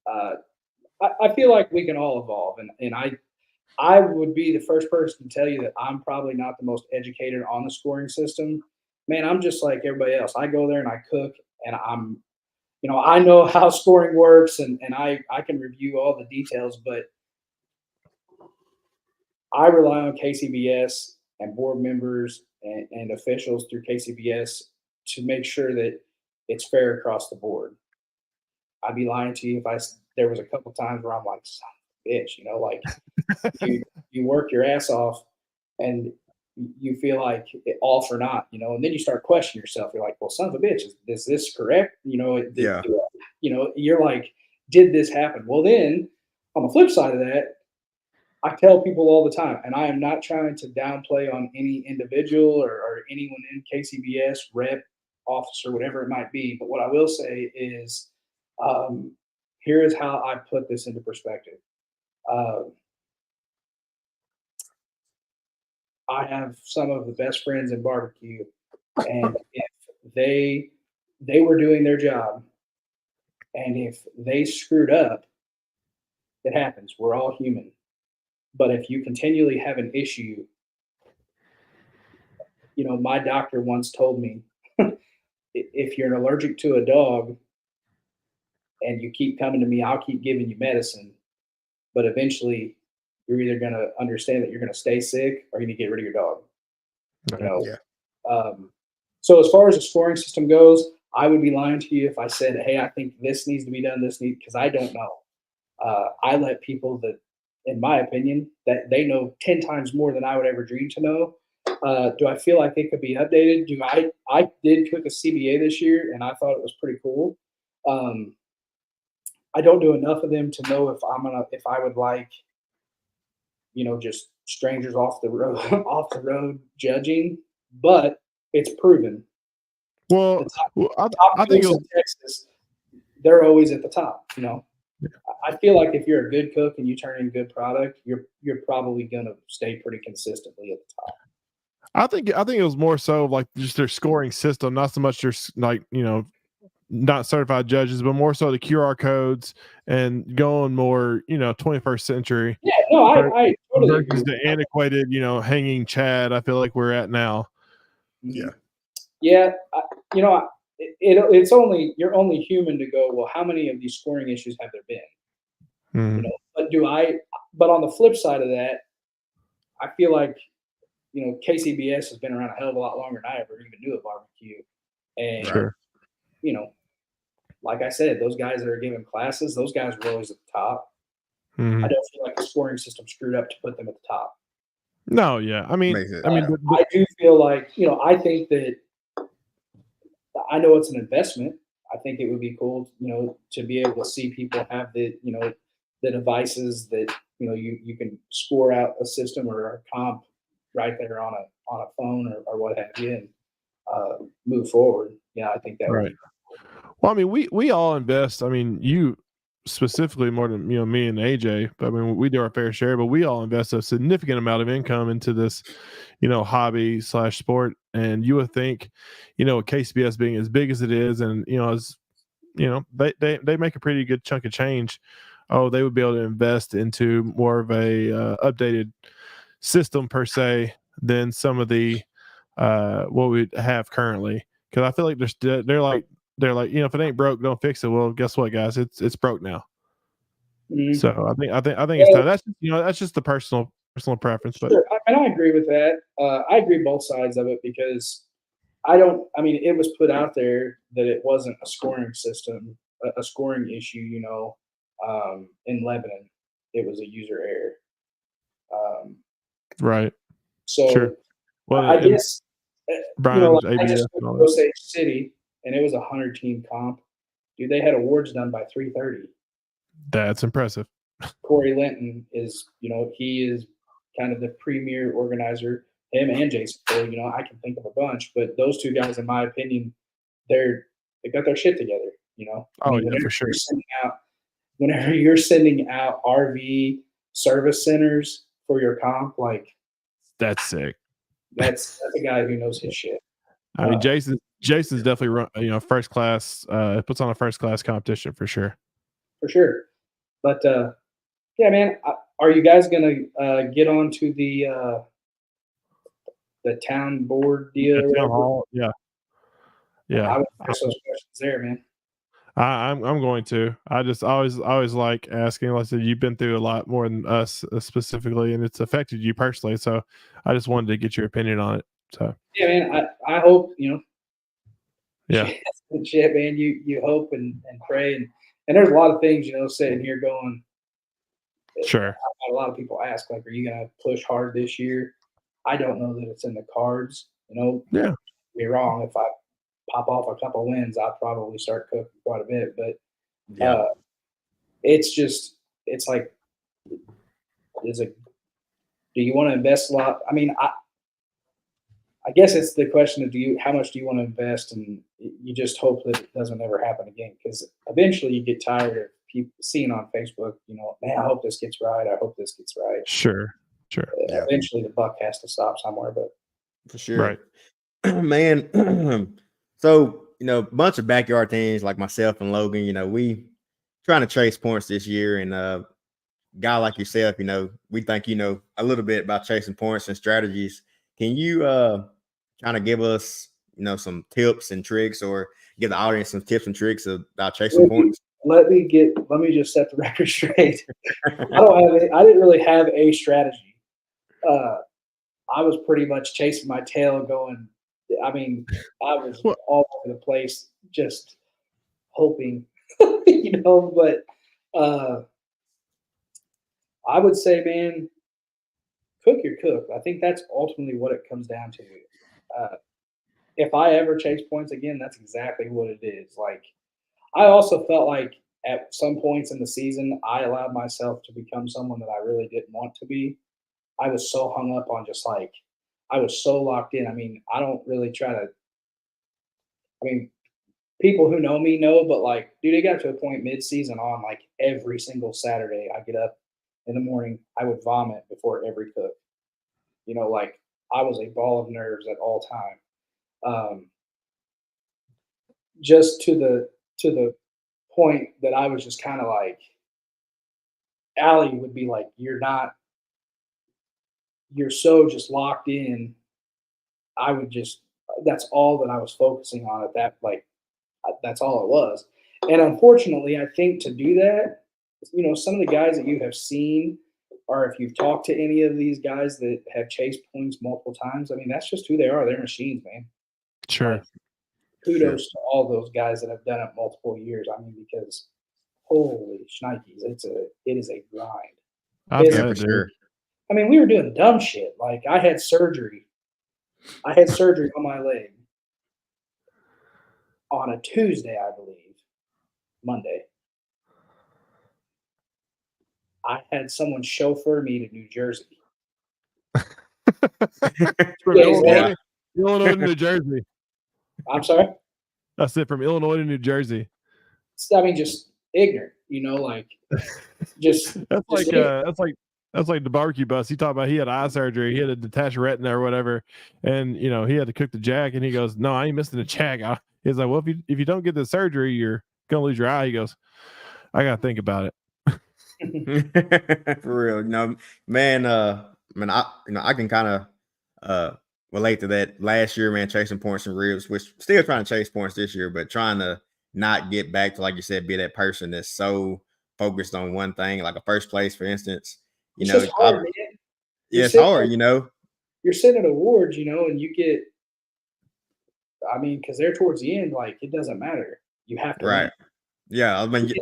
I feel like we can all evolve, and I would be the first person to tell you that I'm probably not the most educated on the scoring system. Man, I'm just like everybody else. I go there and I cook, and I know how scoring works, and I can review all the details, but I rely on KCBS and board members and officials through KCBS to make sure that it's fair across the board. I'd be lying to you if there was a couple times where I'm like, son of a bitch, like you work your ass off and you feel like all for naught, and then you start questioning yourself. You're like, well, son of a bitch, is this correct?
Yeah.
You're like, did this happen? Well, then on the flip side of that, I tell people all the time, and I am not trying to downplay on any individual or anyone in KCBS, rep, officer, whatever it might be. But what I will say is, here is how I put this into perspective. I have some of the best friends in barbecue, and if they were doing their job, and if they screwed up, it happens. We're all human. But if you continually have an issue, my doctor once told me, if you're allergic to a dog and you keep coming to me, I'll keep giving you medicine. But eventually, you're either going to understand that you're going to stay sick or you're going to get rid of your dog.
Yeah.
So as far as the scoring system goes, I would be lying to you if I said, hey, I think this needs to be done, because I don't know. I let people that, in my opinion, that they know 10 times more than I would ever dream to know. Do I feel like it could be updated? I did cook a CBA this year, and I thought it was pretty cool. I don't do enough of them to know if I would like, just strangers off the road judging, but it's proven.
Well,
I think in Texas, they're always at the top. I feel like if you're a good cook and you turn in good product, you're probably going to stay pretty consistently at the top.
I think it was more so like just their scoring system, not so much their not certified judges, but more so the QR codes and going more 21st century.
Yeah, no, I totally
versus the antiquated hanging Chad. I feel like we're at now.
Yeah.
Yeah, it's only, you're only human to go, well, how many of these scoring issues have there been? But on the flip side of that, I feel like, KCBS has been around a hell of a lot longer than I ever even knew of barbecue. And,
Sure.
Like I said, those guys that are giving classes, those guys were always at the top.
Mm-hmm.
I don't feel like the scoring system screwed up to put them at the top.
No, yeah. I mean,
I do feel like, I think that, I know it's an investment. I think it would be cool, to be able to see people have the devices that, you can score out a system or a comp right there on a phone or what have you, and move forward. Yeah, I think that would be cool.
Well, I mean, we all invest. I mean, you specifically more than me and AJ, but I mean, we do our fair share, but we all invest a significant amount of income into this hobby / sport. And you would think KCBS being as big as it is, and as they make a pretty good chunk of change, they would be able to invest into more of a updated system per se than some of the what we have currently, because I feel like they're like if it ain't broke, don't fix it. Well, guess what, guys, it's broke now.
Mhm.
So I think it's time. That's that's just the personal preference. But
Sure. I agree with that. I agree both sides of it because I don't. I mean, it was put out there that it wasn't a scoring system, a scoring issue. In Lebanon, it was a user error. Um,
right, sure.
so
Well,
I
and
guess
Brian's
I
ABS
just
and
went
all
to
that.
Osage City, and it was a 100-team comp. Dude, they had awards done by 3:30.
That's impressive.
Corey Linton is, he is kind of the premier organizer. Him and Jason Cole, I can think of a bunch, but those two guys, in my opinion, they got their shit together. I
Oh
mean,
yeah, for sure.
whenever you're sending out RV service centers for your comp, like
That's sick.
that's a guy who knows his shit.
I mean, Jason's definitely first class. Puts on a first class competition for sure.
For sure. But yeah, man, are you guys gonna get onto the town board deal?
Yeah, town hall. Yeah,
I
yeah.
would ask those questions there, man.
I'm going to. I just always like asking. Like I said, you've been through a lot more than us specifically, and it's affected you personally. So I just wanted to get your opinion on it. So
Yeah, man. I hope
yeah,
shit, man. You hope and pray and there's a lot of things sitting here going.
sure.
I've had a lot of people ask like, are you gonna push hard this year? I don't know that it's in the cards.
Yeah,
Be wrong. If I pop off a couple wins, I'll probably start cooking quite a bit. But
Yeah.
it's like, do you want to invest a lot? I mean, I guess it's the question of how much do you want to invest, and you just hope that it doesn't ever happen again, because eventually you get tired of people seeing on Facebook, man, I hope this gets right. I hope this gets right.
sure.
Yeah.
Eventually the buck has to stop somewhere, but
For sure.
Right.
Man. So, a bunch of backyard teams like myself and Logan, we trying to chase points this year. And guy like yourself, we think a little bit about chasing points and strategies. Can you kind of give us, some tips and tricks, or give the audience some tips and tricks about chasing points?
let me just set the record straight. I didn't really have a strategy. I was pretty much chasing my tail going. I mean, I was all over the place, just hoping, but I would say, man, cook your cook. I think that's ultimately what it comes down to. If I ever chase points again, that's exactly what it is. Like, I also felt like at some points in the season, I allowed myself to become someone that I really didn't want to be. I was so hung up on just like, I was so locked in. I mean, I don't really try to, I mean, people who know me know, but like, dude, it got to a point mid-season on, like every single Saturday, I get up in the morning, I would vomit before every cook. Like I was a ball of nerves at all time. Just to the point that I was just kind of like, Allie would be like, you're so just locked in. That's all that I was focusing on at that, like, that's all it was. And unfortunately, I think to do that, some of the guys that you have seen, or if you've talked to any of these guys that have chased points multiple times, I mean, that's just who they are. They're machines, man.
Sure.
Like, kudos to all those guys that have done it multiple years. I mean, because holy shnikes, it is a grind.
Yeah,
for sure.
I mean, we were doing dumb shit. Like I had surgery on my leg on a Tuesday, I believe, Monday. I had someone chauffeur me to New Jersey.
From Illinois to New Jersey.
I'm sorry?
That's it, from Illinois to New Jersey.
I mean, just ignorant, like just
that's
just
like the barbecue bus. He talked about he had eye surgery, he had a detached retina or whatever, and he had to cook the jack, and he goes, "No, I ain't missing the jack." He's like, "Well, if you don't get the surgery, you're gonna lose your eye." He goes, "I gotta think about
it." For real, man. I can kind of relate to that. Last year, man, chasing points and ribs, which still trying to chase points this year, but trying to not get back to, like you said, be that person that's so focused on one thing, like a first place, for instance.
It's just hard, man.
Yeah, it's hard,
You're sitting at awards, and you get, I mean, because they're towards the end, like, it doesn't matter. You have to win.
Yeah, I mean,
You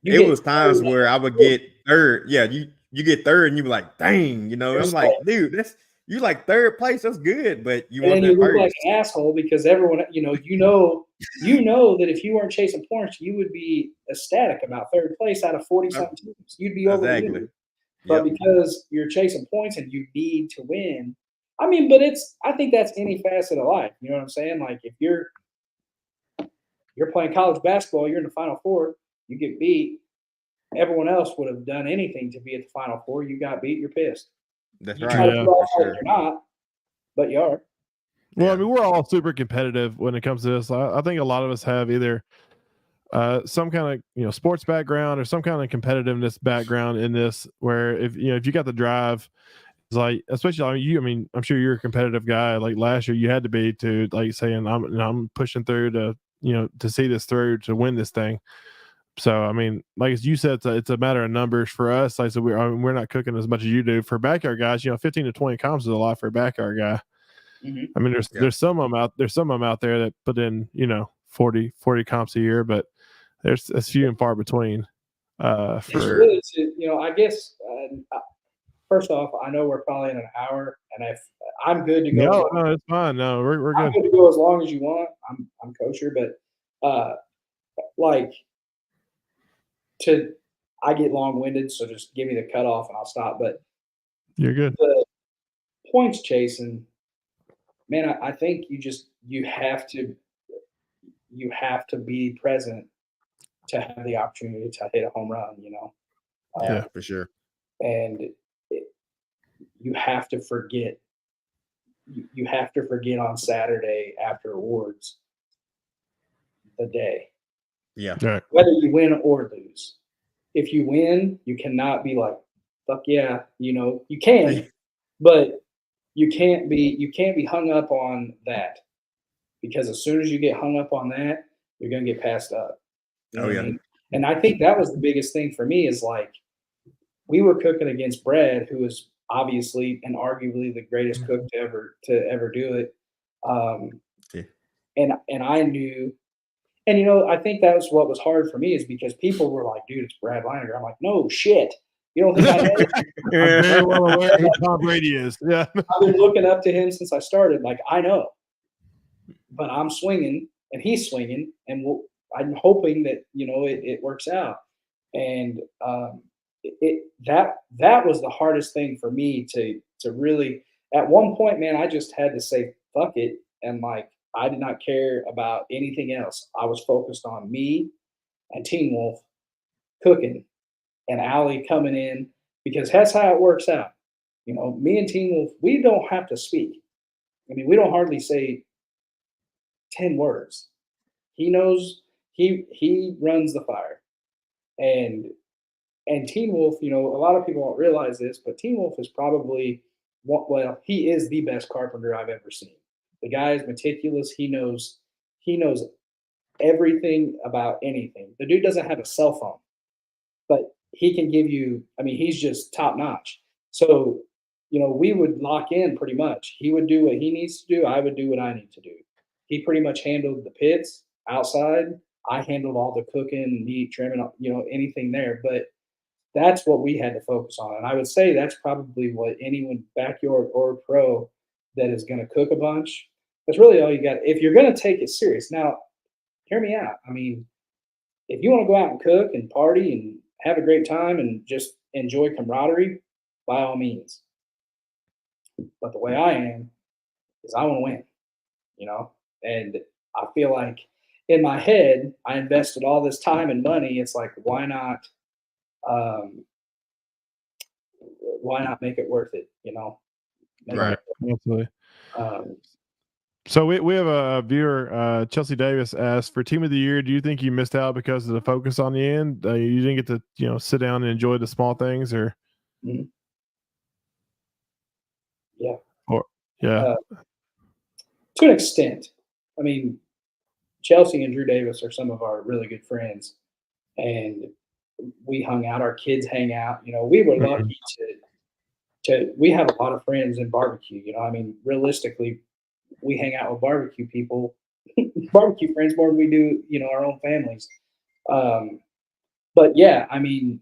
it
get
was times where I would get third. Yeah, you get third, and you be like, dang, I'm like, dude, you like third place. That's good, but you want that
you look
first.
like an asshole because everyone, you know that if you weren't chasing points, you would be ecstatic about third place out of 40-something teams. You'd be over the moon. But because you're chasing points and you need to win, I mean, but I think that's any facet of life. You know what I'm saying? Like, if you're playing college basketball, you're in the Final Four, you get beat. Everyone else would have done anything to be at the Final Four. You got beat, you're pissed.
That's
you
right.
Try to put off like you're not, but you are.
Well, I mean, we're all super competitive when it comes to this. I think a lot of us have either some kind of sports background or some kind of competitiveness background in this, where if you got the drive, it's like, especially like you. I mean, I'm sure you're a competitive guy. Like last year, you had to be to, like, saying I'm pushing through to to see this through to win this thing. So I mean, like as you said, it's a matter of numbers for us. Like, so we're not cooking as much as you do. For backyard guys, 15 to 20 comps is a lot for a backyard guy.
Mm-hmm.
I mean, there's some of them out there that put in 40 comps a year, but there's few and far between.
It's really I guess first off, I know we're probably in an hour, and if I'm good to go.
No, it's fine. No, we're good.
I'm good to go as long as you want. I'm kosher, but I get long-winded, so just give me the cutoff and I'll stop. But
you're good.
The points chasing, man, I think you have to be present to have the opportunity to hit a home run.
Yeah, for sure.
And you have to forget. You have to forget on Saturday after awards the day.
Yeah.
Right.
Whether you win or lose. If you win, you cannot be like, fuck yeah, you can, but you can't be hung up on that, because as soon as you get hung up on that, you're going to get passed up.
Oh yeah. I mean?
And I think that was the biggest thing for me, is like, we were cooking against Brad, who was obviously and arguably the greatest cook to ever do it. And I knew, and I think that was what was hard for me, is because people were like, dude, it's Brad Leininger. I'm like, no shit. You don't think I know?
I'm very well aware who Tom Brady is. Yeah.
I've been looking up to him since I started. Like, I know. But I'm swinging and he's swinging, and I'm hoping that, it works out. And that was the hardest thing for me to really, at one point, man, I just had to say, fuck it. And like, I did not care about anything else. I was focused on me and Teen Wolf cooking and Allie coming in, because that's how it works out. Me and Teen Wolf, we don't have to speak. I mean, we don't hardly say 10 words. He knows, he runs the fire. And Teen Wolf, a lot of people don't realize this, but Teen Wolf is probably, he is the best carpenter I've ever seen. The guy is meticulous. He knows everything about anything. The dude doesn't have a cell phone, but he can give you, I mean, he's just top notch. So, we would lock in pretty much. He would do what he needs to do. I would do what I need to do. He pretty much handled the pits outside. I handled all the cooking, meat, trimming, anything there. But that's what we had to focus on. And I would say that's probably what anyone, backyard or pro, that is going to cook a bunch, that's really all you got. If you're going to take it serious. Now, hear me out. I mean, if you want to go out and cook and party and have a great time and just enjoy camaraderie, by all means. But the way I am is I want to win, and I feel like in my head, I invested all this time and money. It's like, why not make it worth it?
Right.
Absolutely. So we have a viewer, Chelsea Davis asked, for team of the year, do you think you missed out because of the focus on the end? You didn't get to sit down and enjoy the small things, or?
Mm-hmm. Yeah.
Yeah.
To an extent. I mean, Chelsea and Drew Davis are some of our really good friends, and we hung out. Our kids hang out. We were lucky to. We have a lot of friends in barbecue. I mean, realistically, we hang out with barbecue people, barbecue friends more than we do, our own families. But yeah, I mean,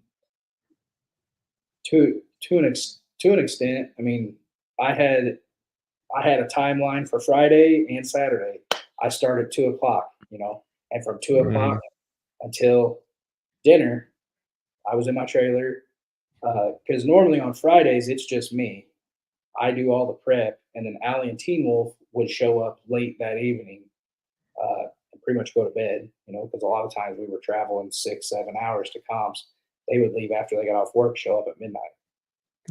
to an extent, I mean, I had a timeline for Friday and Saturday. I start at 2 o'clock, and from 2 o'clock until dinner, I was in my trailer. Because normally on Fridays it's just me. I do all the prep, and then Allie and Teen Wolf would show up late that evening and pretty much go to bed. Because a lot of times we were traveling 6-7 hours to comps. They would leave after they got off work, show up at midnight.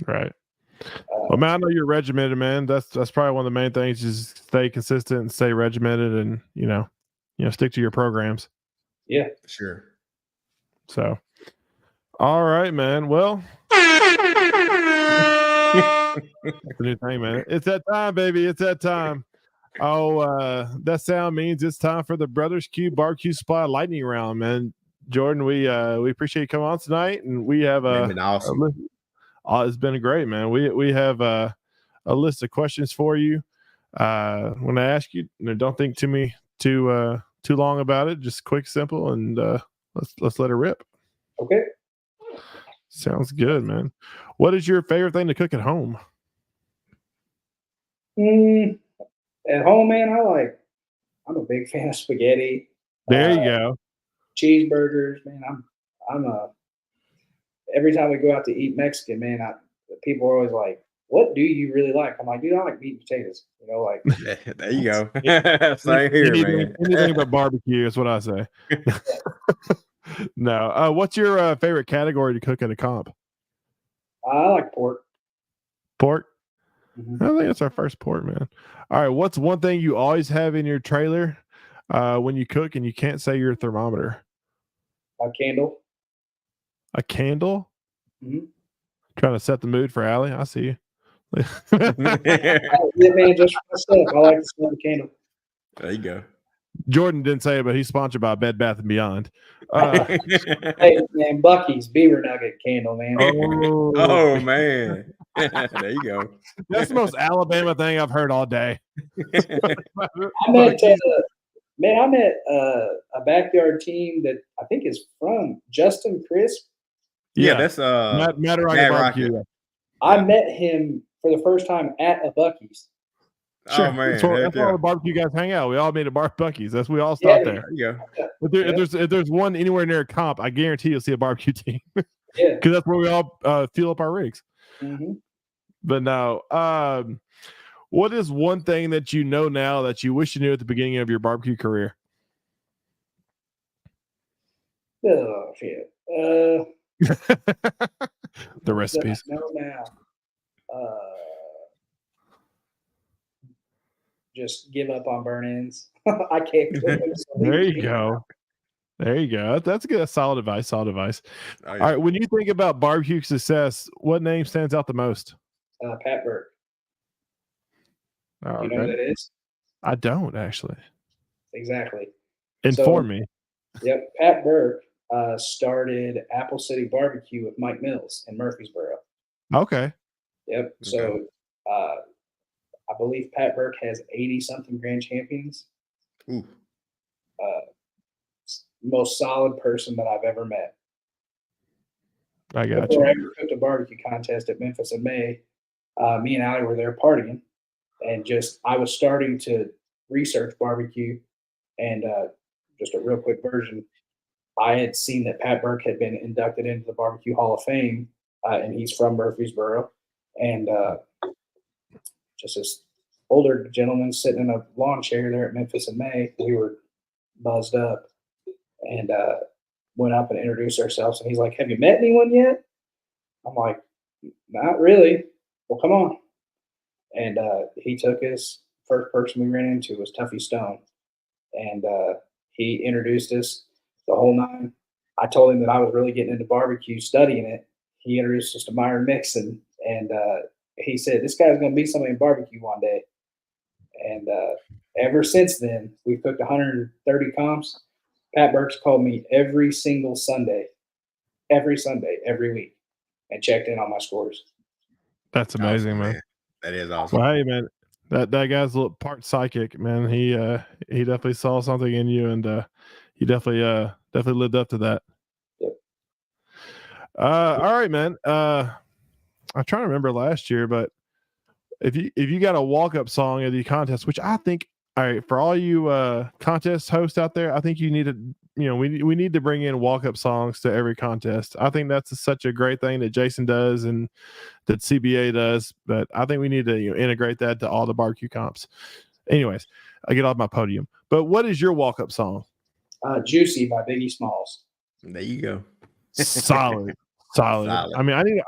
Right. Well, man, I know you're regimented, man. That's probably one of the main things. Is stay consistent and stay regimented, and stick to your programs.
Yeah,
sure.
So, all right, man. Well, the new thing, man. It's that time, baby. It's that time. Oh, that sound means it's time for the Brothers Cube Barbecue Supply lightning round, man. Jordan, we appreciate you coming on tonight, and we have
awesome.
It's been great, man. We have a list of questions for you. When I ask you, don't think too long about it. Just quick, simple, and let's let it rip.
Okay.
Sounds good, man. What is your favorite thing to cook at home?
At home, man, I'm a big fan of spaghetti.
There you go.
Cheeseburgers, man. Every time we go out to eat Mexican, man, people are always like, "What do you really like?" I'm like, "Dude, I like meat and potatoes."
There you go. Same here, man.
Anything but barbecue is what I say. No. What's your favorite category to cook at a comp?
I like pork.
Pork?
Mm-hmm.
I think that's our first pork, man. All right. What's one thing you always have in your trailer when you cook and you can't say your thermometer?
A candle.
A candle?
Mm-hmm.
Trying to set the mood for Allie. I see you.
Yeah, man, just for myself. I like to smell the candle.
There you go.
Jordan didn't say it, but he's sponsored by Bed Bath & Beyond.
Hey, man, Bucky's Beaver Nugget candle, man.
Oh man. There you go.
That's the most Alabama thing I've heard all day.
I met a backyard team that I think is from Justin Crisp.
Yeah, that's
Matt Barbecue.
I met him for the first time at a Bucky's.
Sure.
Oh man,
that's where all the barbecue guys hang out. We all meet at Bucky's. We all stop there.
Yeah.
If there's one anywhere near a comp, I guarantee you'll see a barbecue team.
Yeah,
because that's where we all fuel up our rigs.
Mm-hmm.
But no, what is one thing that you know now that you wish you knew at the beginning of your barbecue career?
Oh shit.
The recipes.
No, now. Just give up on burn-ins. I can't.
There you go. There you go. That's good. Solid advice. Solid advice.
Oh, yeah.
All right. When you think about barbecue success, what name stands out the most?
Pat Burke.
Oh,
you know who that is?
I don't actually.
Exactly.
Inform me.
Yep. Pat Burke started Apple City Barbecue with Mike Mills in Murfreesboro.
Okay.
Yep.
Okay.
So I believe Pat Burke has 80-something grand champions.
Ooh.
Most solid person that I've ever met.
I got
Before
you.
I ever cooked a barbecue contest at Memphis in May, me and Allie were there partying, and I was starting to research barbecue, and just a real quick version, I had seen that Pat Burke had been inducted into the Barbecue Hall of Fame, and he's from Murfreesboro, and just this older gentleman sitting in a lawn chair there at Memphis in May. We were buzzed up, and went up and introduced ourselves, and he's like, "Have you met anyone yet?" I'm like, "Not really." Well, come on. And he took us. First person we ran into was Tuffy Stone, and he introduced us the whole nine. I told him that I was really getting into barbecue, studying it. He introduced us to Myron Mixon, and he said, "This guy's going to be somebody in barbecue one day." And ever since then, we've cooked 130 comps. Pat Burke's called me every single Sunday every Sunday, every week, and checked in on my scores.
That's amazing,
Awesome,
man.
That is awesome.
Well, hey, man, that guy's a little part psychic, man. He definitely saw something in you, and he definitely lived up to that.
Yep.
All right, man. I'm trying to remember last year, but if you got a walk up song at the contest, which I think, all right, for all you contest hosts out there, I think you need to, we need to bring in walk up songs to every contest. I think that's such a great thing that Jason does and that CBA does, but I think we need to integrate that to all the barbecue comps. Anyways, I get off my podium. But what is your walk up song?
Juicy by Biggie Smalls.
There you go.
Solid. I mean,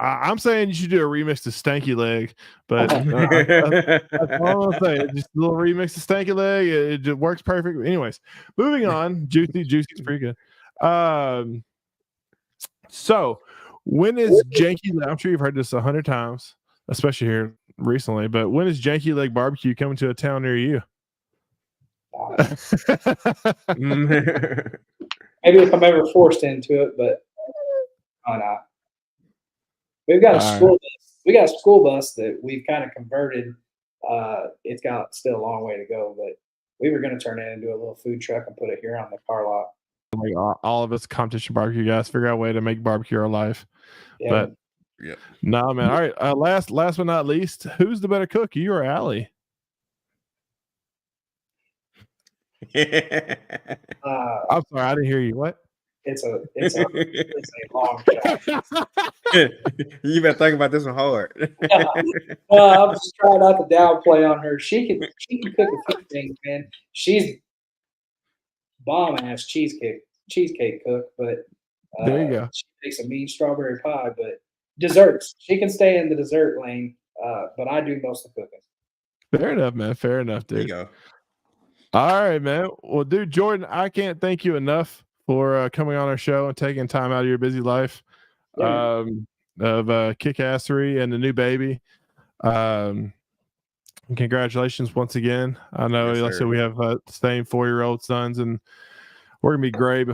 I'm saying you should do a remix to Stanky Leg, but that's all I'm saying. Just a little remix to Stanky Leg. It just works perfect. Anyways, moving on. Juicy is pretty good. So when is Janky Leg? I'm sure you've heard this 100 times, especially here recently. But when is Janky Leg Barbecue coming to a town near you?
Maybe if I'm ever forced into it, but why not? We've got a school bus. We got a school bus that we've kind of converted. It's got still a long way to go, but we were going to turn it into a little food truck and put it here on the car lot.
Like all of us competition barbecue guys figure out a way to make barbecue our life.
Yeah.
But no, man. All right. Last but not least, who's the better cook, you or Allie? I'm sorry, I didn't hear you. What?
It's a long shot.
You better think about this one hard.
I'm just trying not to downplay on her. She can cook a few things, man. She's bomb ass cheesecake cook, but
there you go.
She makes a mean strawberry pie, but desserts. She can stay in the dessert lane, but I do most of the cooking.
Fair enough, man. Fair enough, dude.
There you go.
All right, man. Well, dude, Jordan, I can't thank you enough for coming on our show and taking time out of your busy life of kickassery and the new baby. Congratulations once again. I know, like I said, we have same 4-year-old sons, and we're gonna be gray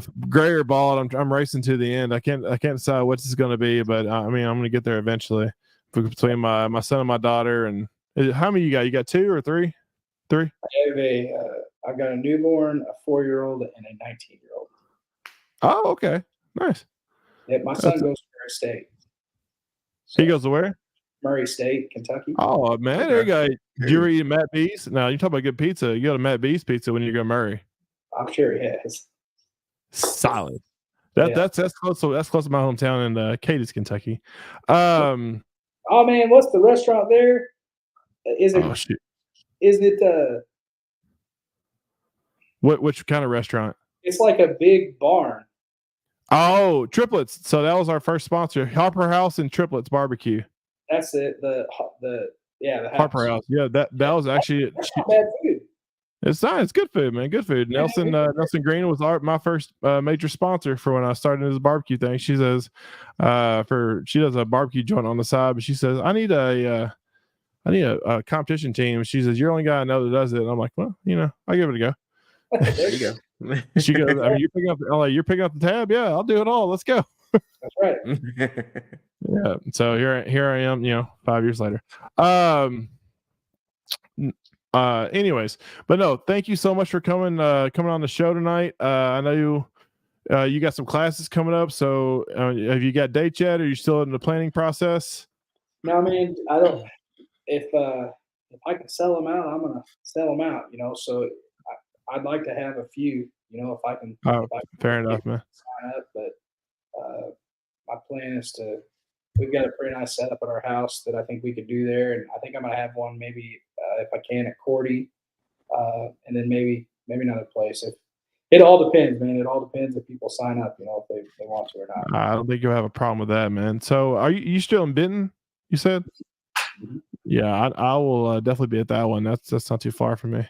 or bald. I'm racing to the end. I can't decide what this is gonna be, but I mean, I'm gonna get there eventually. Between my son and my daughter, and how many you got? You got 2 or 3? 3.
I've got a newborn, a 4-year-old, and a 19-year-old.
Oh, okay, nice.
Yeah, my son goes to Murray State.
So, he goes to where?
Murray State, Kentucky.
Oh man, there you go. Did you ever eat Matt B's? No, you talk about good pizza. You go to Matt B's Pizza when you go to Murray.
I'm sure he has.
Solid. That's close. That's close to my hometown in Cadiz, Kentucky. Oh
man, what's the restaurant there? Is it?
Oh shoot.
Is it?
Which kind of restaurant?
It's like a big barn.
Oh, Triplets. So that was our first sponsor, Harper House and Triplets Barbecue.
That's it. The house.
Harper House. Yeah, that was actually
not bad food.
It's nice. It's good food, man. Good food.
Yeah,
Nelson Green was my first major sponsor for when I started this barbecue thing. She says, she does a barbecue joint on the side, but she says, I need a competition team. She says, you're the only guy I know that does it. And I'm like, well, I'll give it a go.
There you go.
She goes, I mean, you're picking up the tab. Yeah, I'll do it all. Let's go.
That's right.
Yeah. So here I am, 5 years later. Anyways, but no, thank you so much for coming on the show tonight. I know you got some classes coming up. So have you got dates yet? Or are you still in the planning process?
No, man, I don't. If I can sell them out, I'm gonna sell them out. So I'd like to have a few. If I can.
Fair enough, man.
Sign up, but my plan is to. We've got a pretty nice setup at our house that I think we could do there, and I think I'm gonna have one maybe if I can at Cordy, and then maybe another place. It all depends, man. It all depends if people sign up, if they want to or not.
I don't think you'll have a problem with that, man. So are you still in Benton? You said. Mm-hmm. Yeah, I will definitely be at that one. That's not too far from me.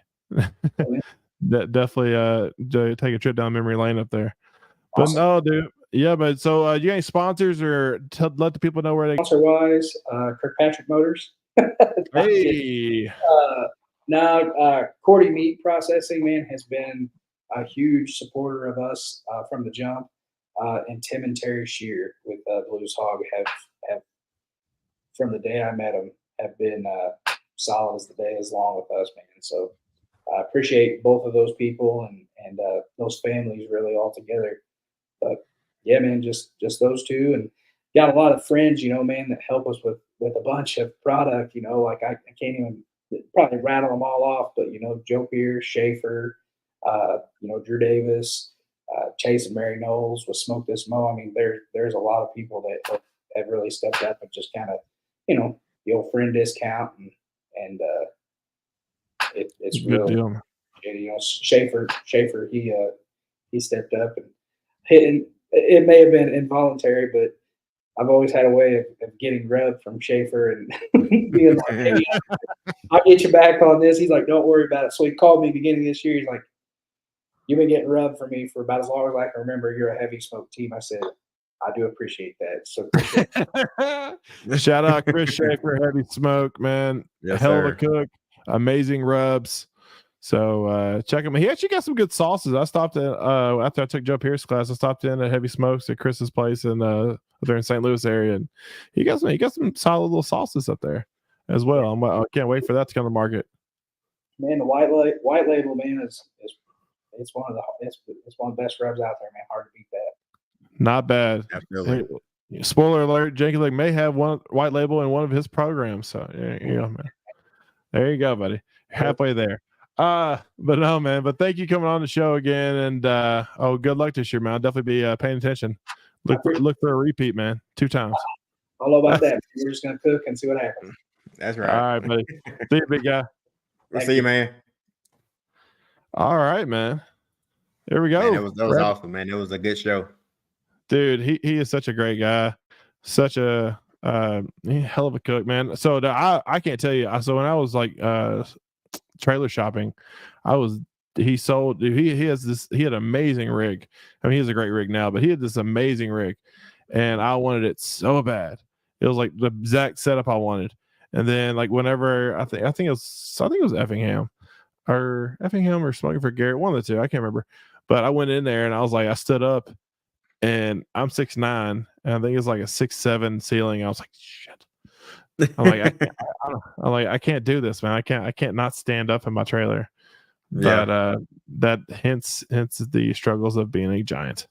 That definitely take a trip down memory lane up there. Awesome. But no, dude. Yeah, but so you got any sponsors or let the people know where they
sponsor wise, Kirkpatrick Motors.
Hey.
Now Cordy Meat Processing, man, has been a huge supporter of us from the jump. and Tim and Terry Shear with Blues Hog have from the day I met them have been solid as the day is long with us, man. So I appreciate both of those people and those families really all together. But yeah, man, just those two, and got a lot of friends, man, that help us with a bunch of product. Like I can't even probably rattle them all off, but Joe Pierce, Schaefer, Drew Davis, Chase and Mary Knowles with Smoke This Mo. I mean, there's a lot of people that have really stepped up and just kind of, the old friend discount and it's
Good
real.
deal.
Schaefer, he stepped up and hit. And it may have been involuntary, but I've always had a way of getting rubbed from Schaefer and being like, hey, I'll get you back on this. He's like, don't worry about it. So he called me beginning of this year. He's like, you've been getting rubbed for me for about as long as I can remember. You're a heavy smoke team. I said, I do appreciate that. So
shout out Chris Schaefer, Heavy Smoke, man.
Yes,
Hell
sir.
of a cook. Amazing rubs. So check him. He actually got some good sauces. I stopped in after I took Joe Pierce's class. I stopped in at Heavy Smokes at Chris's place in there in St. Louis area, and he got some solid little sauces up there as well. I can't wait for that to come to market.
Man, the white label, man, is it's one of the best rubs out there, man. Hard to beat that.
Not bad.
Absolutely.
Hey, spoiler alert: Janky Legg may have one white label in one of his programs. So man. There you go, buddy. Halfway there. But no, man. But thank you coming on the show again, and good luck this year, man. I'll definitely be paying attention. Look for a repeat, man. 2 times.
I don't know about that. We're just gonna cook and see what happens.
That's right.
All right, buddy. See you, big guy.
We'll see you, man.
All right, man. There we go.
Man, that was awesome, man. It was a good show.
Dude, he is such a great guy. Such a hell of a cook, man. So I can't tell you. So when I was like trailer shopping, he had an amazing rig. I mean, he has a great rig now, but he had this amazing rig, and I wanted it so bad. It was like the exact setup I wanted. And then like whenever I think it was Effingham or Smoking for Garrett, one of the two, I can't remember. But I went in there and I was like, I stood up, and I'm 6'9", and I think it's like a 6'7" ceiling. I was like, shit. I can't do this, man. I can't not stand up in my trailer.
Yeah.
That hence the struggles of being a giant.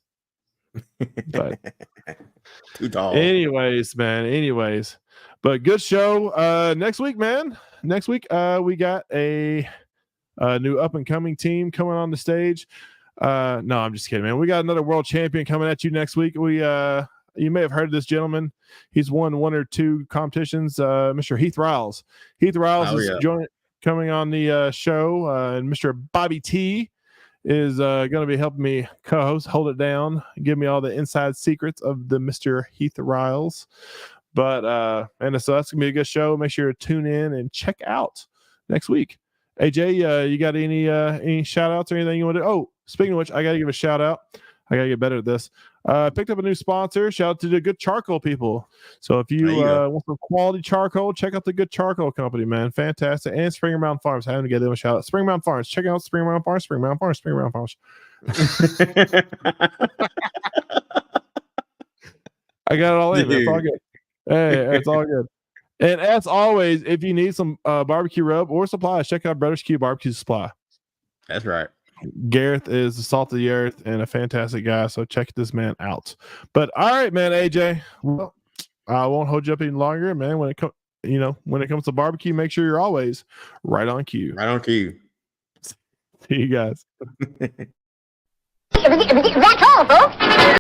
But
too tall.
Anyways, but good show. Next week, man. Next week, we got a new up and coming team coming on the stage. No, I'm just kidding, man. We got another world champion coming at you next week. You may have heard of this gentleman. He's won 1 or 2 competitions. Mr. Heath Riles. Heath Riles is coming on the show, and Mr. Bobby T is going to be helping me co-host, hold it down, give me all the inside secrets of the Mr. Heath Riles. But and so that's gonna be a good show. Make sure to tune in and check out next week. AJ, you got any shout outs or anything you want to do? Oh, speaking of which, I got to give a shout out. I got to get better at this. Picked up a new sponsor. Shout out to the Good Charcoal people. So if you want some quality charcoal, check out the Good Charcoal Company, man. Fantastic. And Springer Mountain Farms. I haven't to get them a shout out. Springer Mountain Farms. Check out Springer Mountain Farms. Springer Mountain Farms. Springer Mountain Farms. I got it all in. It's all good. Hey, it's all good. And as always, if you need some barbecue rub or supplies, check out Brothers Q Barbecue Supply.
That's right.
Gareth is the salt of the earth and a fantastic guy, so check this man out. But all right, man, AJ. Well, I won't hold you up any longer, man. When it comes to barbecue, make sure you're always right on cue.
Right on cue.
See you guys.
That's all, folks.